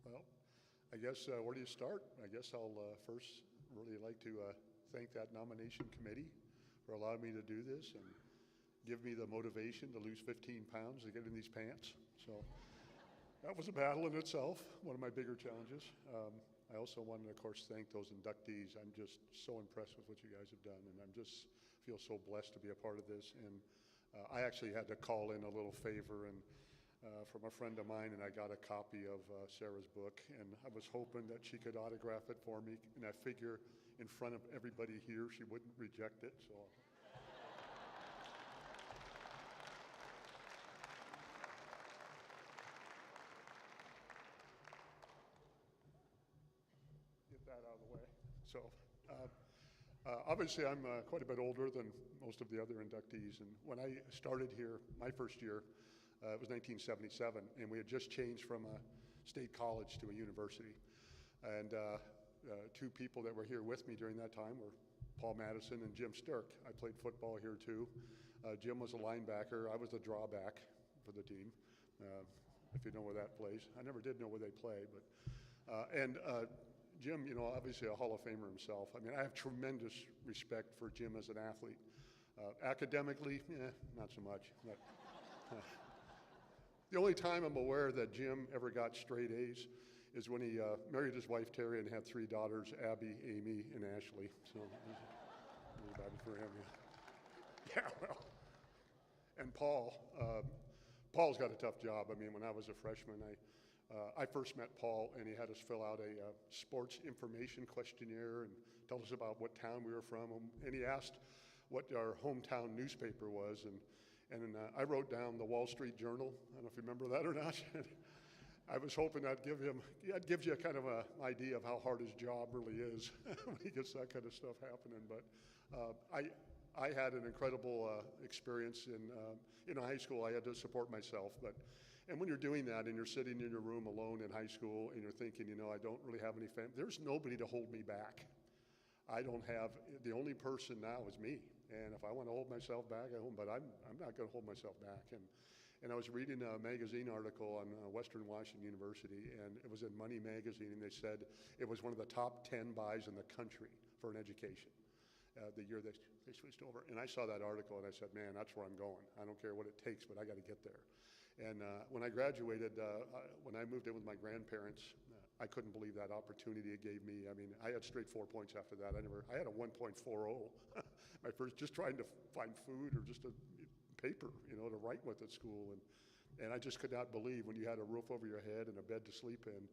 Well, I guess where do you start? I guess I'll first really like to thank that nomination committee for allowing me to do this and give me the motivation to lose 15 pounds to get in these pants. So that was a battle in itself, one of my bigger challenges. I also want to, of course, thank those inductees. I'm just so impressed with what you guys have done, and I'm just feel so blessed to be a part of this. And I actually had to call in a little favor and from a friend of mine, and I got a copy of Sarah's book, and I was hoping that she could autograph it for me, and I figure in front of everybody here she wouldn't reject it, so. Get that out of the way. So Obviously, I'm quite a bit older than most of the other inductees, and when I started here, my first year, it was 1977, and we had just changed from a state college to a university. And two people that were here with me during that time were Paul Madison and Jim Sturck. I played football here too. Jim was a linebacker. I was the drawback for the team, if you know where that plays. I never did know where they play, but Jim, you know, obviously a Hall of Famer himself. I mean, I have tremendous respect for Jim as an athlete. Academically, not so much. But, the only time I'm aware that Jim ever got straight A's is when he married his wife Terry and had 3 daughters, Abby, Amy, and Ashley. So, really bad for him. Yeah, well. And Paul's got a tough job. I mean, when I was a freshman, I first met Paul, and he had us fill out a sports information questionnaire and tell us about what town we were from. And he asked what our hometown newspaper was, and I wrote down the Wall Street Journal. I don't know if you remember that or not. I was hoping that gives you a kind of an idea of how hard his job really is when he gets that kind of stuff happening. But I had an incredible experience in high school. I had to support myself, and when you're doing that and you're sitting in your room alone in high school and you're thinking, you know, I don't really have any family, there's nobody to hold me back. The only person now is me. And if I want to hold myself back, I will, but I'm not going to hold myself back. And I was reading a magazine article on Western Washington University, and it was in Money Magazine, and they said it was one of the top 10 buys in the country for an education the year they switched over. And I saw that article, and I said, man, that's where I'm going. I don't care what it takes, but I got to get there. And when I graduated, when I moved in with my grandparents, I couldn't believe that opportunity it gave me. I mean, I had straight 4 points after that. I had a 1.40. My first, just trying to find food or just a paper, you know, to write with at school. And I just could not believe when you had a roof over your head and a bed to sleep in,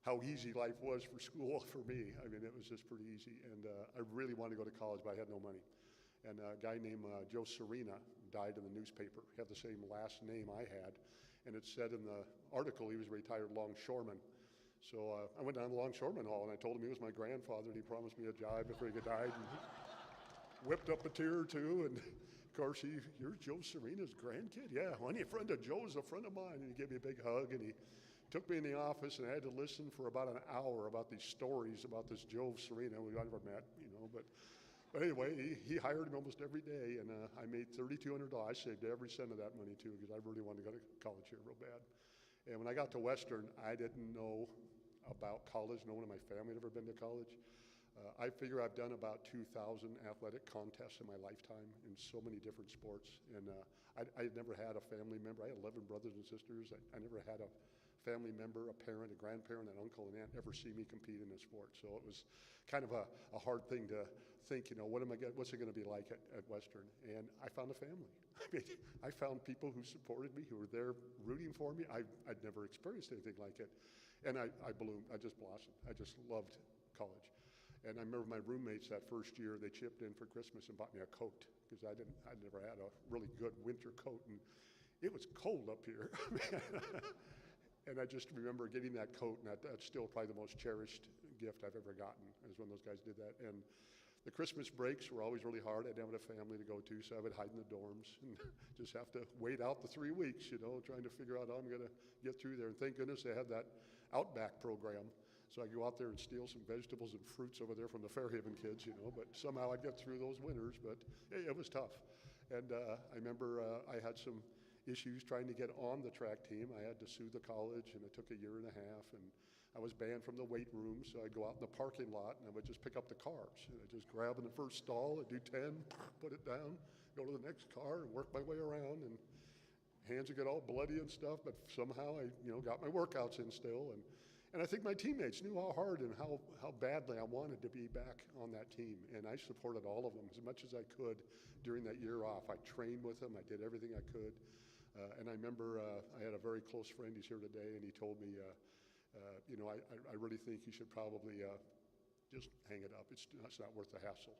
how easy life was for school for me. I mean, it was just pretty easy. And I really wanted to go to college, but I had no money. And a guy named Joe Serena died in the newspaper. He had the same last name I had. And it said in the article he was a retired longshoreman. So I went down to the Longshoreman Hall, and I told him he was my grandfather, and he promised me a job before he died. And whipped up a tear or two, and of course, you're Joe Serena's grandkid? Yeah, well, any friend of Joe's a friend of mine. And he gave me a big hug, and he took me in the office, and I had to listen for about an hour about these stories about this Joe Serena who I never met, you know. But anyway, he hired me almost every day, and I made $3,200. I saved every cent of that money, too, because I really wanted to go to college here real bad. And when I got to Western, I didn't know about college. No one in my family had ever been to college. I figure I've done about 2,000 athletic contests in my lifetime in so many different sports. And I never had a family member. I had 11 brothers and sisters. I never had a family member, a parent, a grandparent, an uncle, and aunt ever see me compete in a sport. So it was kind of a hard thing to think, you know, what's it going to be like at Western? And I found a family. I mean, I found people who supported me, who were there rooting for me. I'd never experienced anything like it. And I bloomed. I just blossomed. I just loved college. And I remember my roommates that first year, they chipped in for Christmas and bought me a coat, because I'd never had a really good winter coat, and it was cold up here. And I just remember getting that coat, and that's still probably the most cherished gift I've ever gotten, is when those guys did that. And the Christmas breaks were always really hard. I didn't have a family to go to, so I would hide in the dorms and just have to wait out the 3 weeks, you know, trying to figure out how I'm going to get through there. And thank goodness they had that Outback program. So I'd go out there and steal some vegetables and fruits over there from the Fairhaven kids, you know, but somehow I'd get through those winters, but it was tough. And I remember I had some issues trying to get on the track team. I had to sue the college, and it took 1.5 years, and I was banned from the weight room, so I'd go out in the parking lot, and I would just pick up the cars. And I'd just grab in the first stall, I'd do 10, put it down, go to the next car, and work my way around, and hands would get all bloody and stuff, but somehow I, you know, got my workouts in still. And I think my teammates knew how hard and how badly I wanted to be back on that team. And I supported all of them as much as I could during that year off. I trained with them. I did everything I could. And I remember I had a very close friend. He's here today, and he told me, you know, I really think you should probably just hang it up. It's not worth the hassle.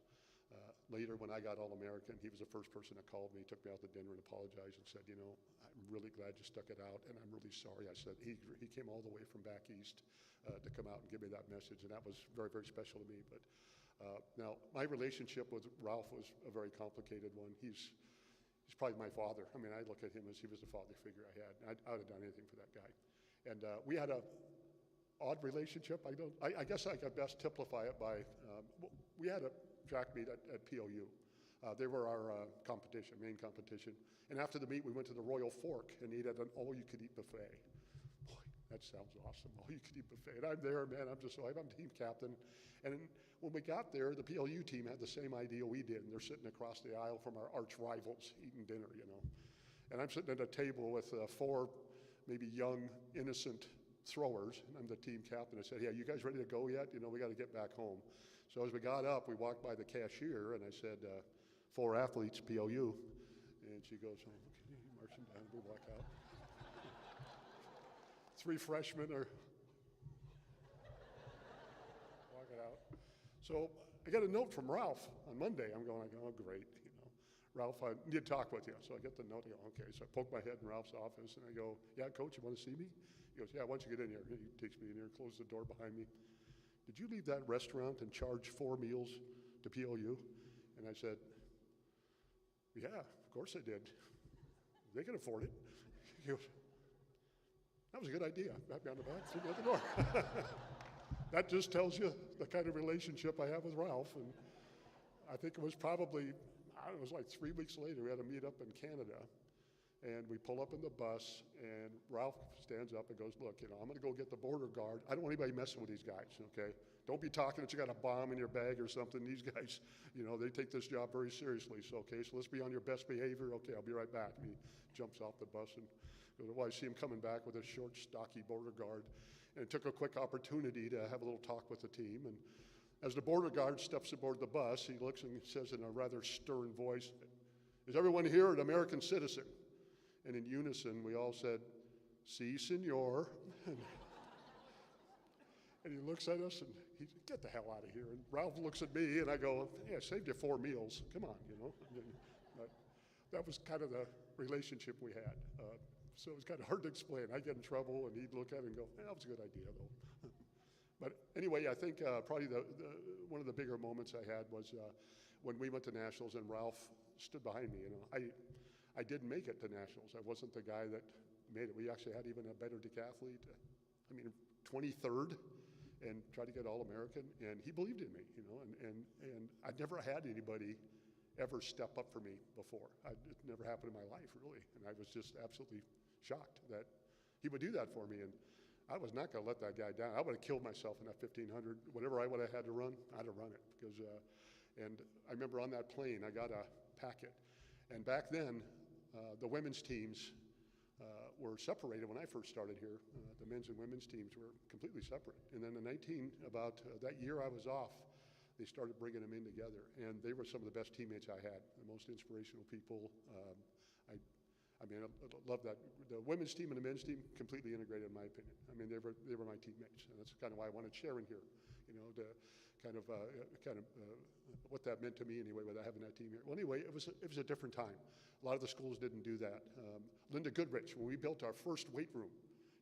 Later, when I got All-American, he was the first person that called me, took me out to dinner and apologized and said, you know, I'm really glad you stuck it out, and I'm really sorry. I said, he came all the way from back east to come out and give me that message, and that was very, very special to me. But Now, my relationship with Ralph was a very complicated one. He's probably my father. I mean, I look at him as he was the father figure I had. I would have done anything for that guy. And we had a odd relationship. I guess I could best typify it by, we had a track meet at POU. They were our competition, main competition. And after the meet, we went to the Royal Fork and ate at an all-you-could-eat buffet. Boy, that sounds awesome, all-you-could-eat buffet. And I'm there, man, I'm team captain. And when we got there, the PLU team had the same idea we did, and they're sitting across the aisle from our arch rivals eating dinner, you know. And I'm sitting at a table with 4 maybe young, innocent throwers, and I'm the team captain. I said, yeah, you guys ready to go yet? You know, we got to get back home. So as we got up, we walked by the cashier, and I said, 4 athletes, PLU. And she goes, oh, okay, marching down, we walk out. 3 freshmen are walking out. So I got a note from Ralph on Monday. I'm going, oh, great, you know. Ralph, I need to talk with you. So I get the note, I go, okay. So I poke my head in Ralph's office, and I go, yeah, coach, you want to see me? He goes, yeah, why don't you get in here? He takes me in here, closes the door behind me. Did you leave that restaurant and charge 4 meals to PLU? And I said, yeah, of course I did. They can afford it. He goes, that was a good idea. Pat me on the back, threw me out the door. That just tells you the kind of relationship I have with Ralph. And I think it was probably, I don't know, it was like 3 weeks later, we had a meet up in Canada. And we pull up in the bus, and Ralph stands up and goes, look, you know, I'm going to go get the border guard. I don't want anybody messing with these guys, okay? Don't be talking that you got a bomb in your bag or something. These guys, you know, they take this job very seriously. So, okay, so let's be on your best behavior. Okay, I'll be right back. And he jumps off the bus and goes, well, I see him coming back with a short, stocky border guard. And took a quick opportunity to have a little talk with the team. And as the border guard steps aboard the bus, he looks and says in a rather stern voice, is everyone here an American citizen? And in unison, we all said, si, senor. And he looks at us and he said, get the hell out of here. And Ralph looks at me and I go, hey, I saved you 4 meals. Come on, you know. That was kind of the relationship we had. So it was kind of hard to explain. I'd get in trouble and he'd look at it and go, that was a good idea though. But anyway, I think probably one of the bigger moments I had was when we went to nationals and Ralph stood behind me. You know, I didn't make it to nationals. I wasn't the guy that made it. We actually had even a better decathlete. 23rd, and tried to get All-American, and he believed in me, you know, and I'd never had anybody ever step up for me before. It never happened in my life, really, and I was just absolutely shocked that he would do that for me, and I was not going to let that guy down. I would have killed myself in that 1500. Whatever I would have had to run, I'd have run it, because, and I remember on that plane, I got a packet, and back then, the women's teams were separated when I first started here. The men's and women's teams were completely separate. And then that year I was off, they started bringing them in together. And they were some of the best teammates I had, the most inspirational people. I love that. The women's team and the men's team completely integrated, in my opinion. I mean, they were my teammates. And that's kind of why I wanted Sharon here, you know, to kind of what that meant to me anyway, with having that team here. Well, anyway, it was a different time. A lot of the schools didn't do that. Linda Goodrich, when we built our first weight room,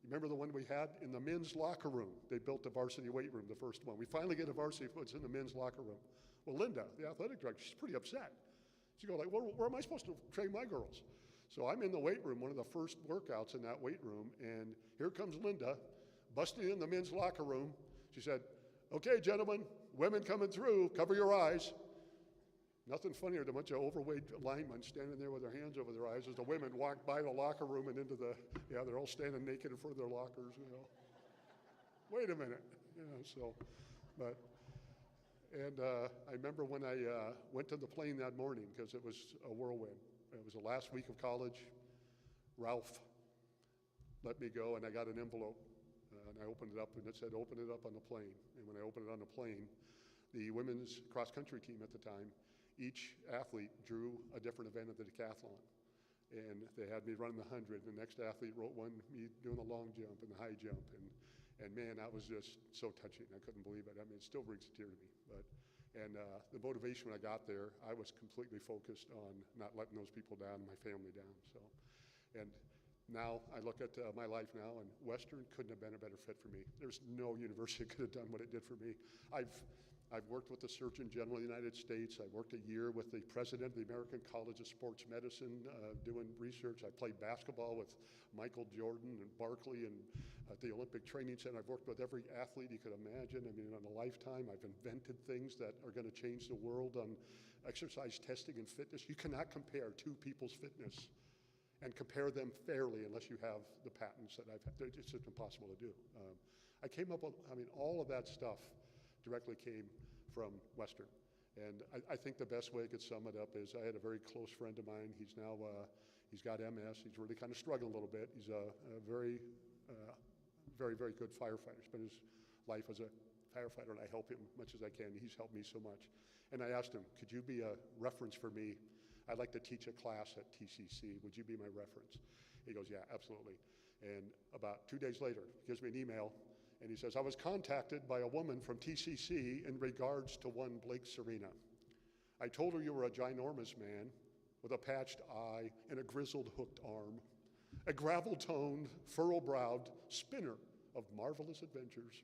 you remember the one we had in the men's locker room? They built the varsity weight room, the first one. We finally get a varsity that's in the men's locker room. Well, Linda, the athletic director, she's pretty upset. She goes like, where am I supposed to train my girls? So I'm in the weight room, one of the first workouts in that weight room, and here comes Linda, busting in the men's locker room. She said, okay, gentlemen, women coming through, cover your eyes. Nothing funnier than a bunch of overweight linemen standing there with their hands over their eyes as the women walk by the locker room and into they're all standing naked in front of their lockers, you know. Wait a minute, you know, I remember when I went to the plane that morning, because it was a whirlwind. It was the last week of college. Ralph let me go, and I got an envelope, and I opened it up, and it said, open it up on the plane. And when I opened it on the plane, the women's cross-country team at the time, each athlete drew a different event of the decathlon. And they had me running the 100. The next athlete wrote me doing the long jump and the high jump. And man, that was just so touching. I couldn't believe it. I mean, it still brings a tear to me. The motivation when I got there, I was completely focused on not letting those people down, my family down. So, and now I look at my life now, and Western couldn't have been a better fit for me. There's no university that could have done what it did for me. I've worked with the Surgeon General of the United States. I worked a year with the president of the American College of Sports Medicine doing research. I played basketball with Michael Jordan and Barkley and at the Olympic Training Center. I've worked with every athlete you could imagine. I mean, in a lifetime, I've invented things that are going to change the world on exercise testing and fitness. You cannot compare two people's fitness and compare them fairly unless you have the patents that I've had. It's just impossible to do. I came up with, I mean, all of that stuff directly came from Western. And I think the best way I could sum it up is I had a very close friend of mine. He's now, he's got MS. He's really kind of struggling a little bit. He's a very, very good firefighter. Spent his life as a firefighter, and I help him much as I can. He's helped me so much. And I asked him, could you be a reference for me? I'd like to teach a class at TCC. Would you be my reference? He goes, yeah, absolutely. And about 2 days later, he gives me an email. And he says, I was contacted by a woman from TCC in regards to one Blake Serena. I told her you were a ginormous man with a patched eye and a grizzled hooked arm, a gravel-toned, furrow-browed spinner of marvelous adventures.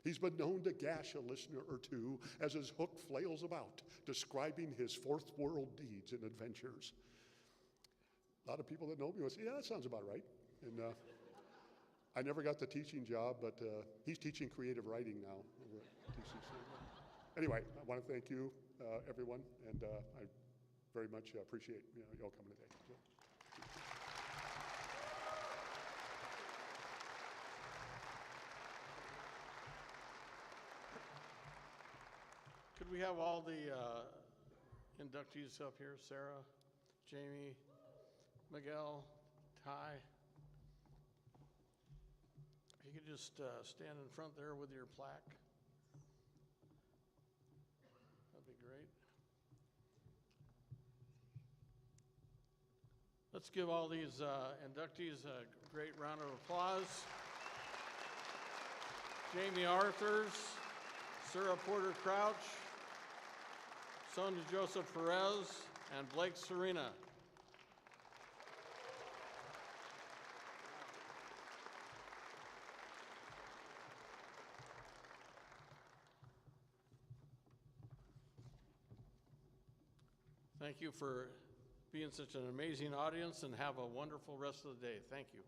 He's been known to gash a listener or two as his hook flails about, describing his fourth world deeds and adventures. A lot of people that know me will say, yeah, that sounds about right. And I never got the teaching job, but he's teaching creative writing now over at TCC. Anyway, I want to thank you, everyone, and I very much appreciate y'all coming today. So. Could we have all the inductees up here? Sarah, Jamie, Miguel, Ty. If you could just stand in front there with your plaque. That'd be great. Let's give all these inductees a great round of applause. Jamie Arthurs, Sarah Porter Crouch, Sonia Joseph Perez, and Blake Serena. Thank you for being such an amazing audience, and have a wonderful rest of the day. Thank you.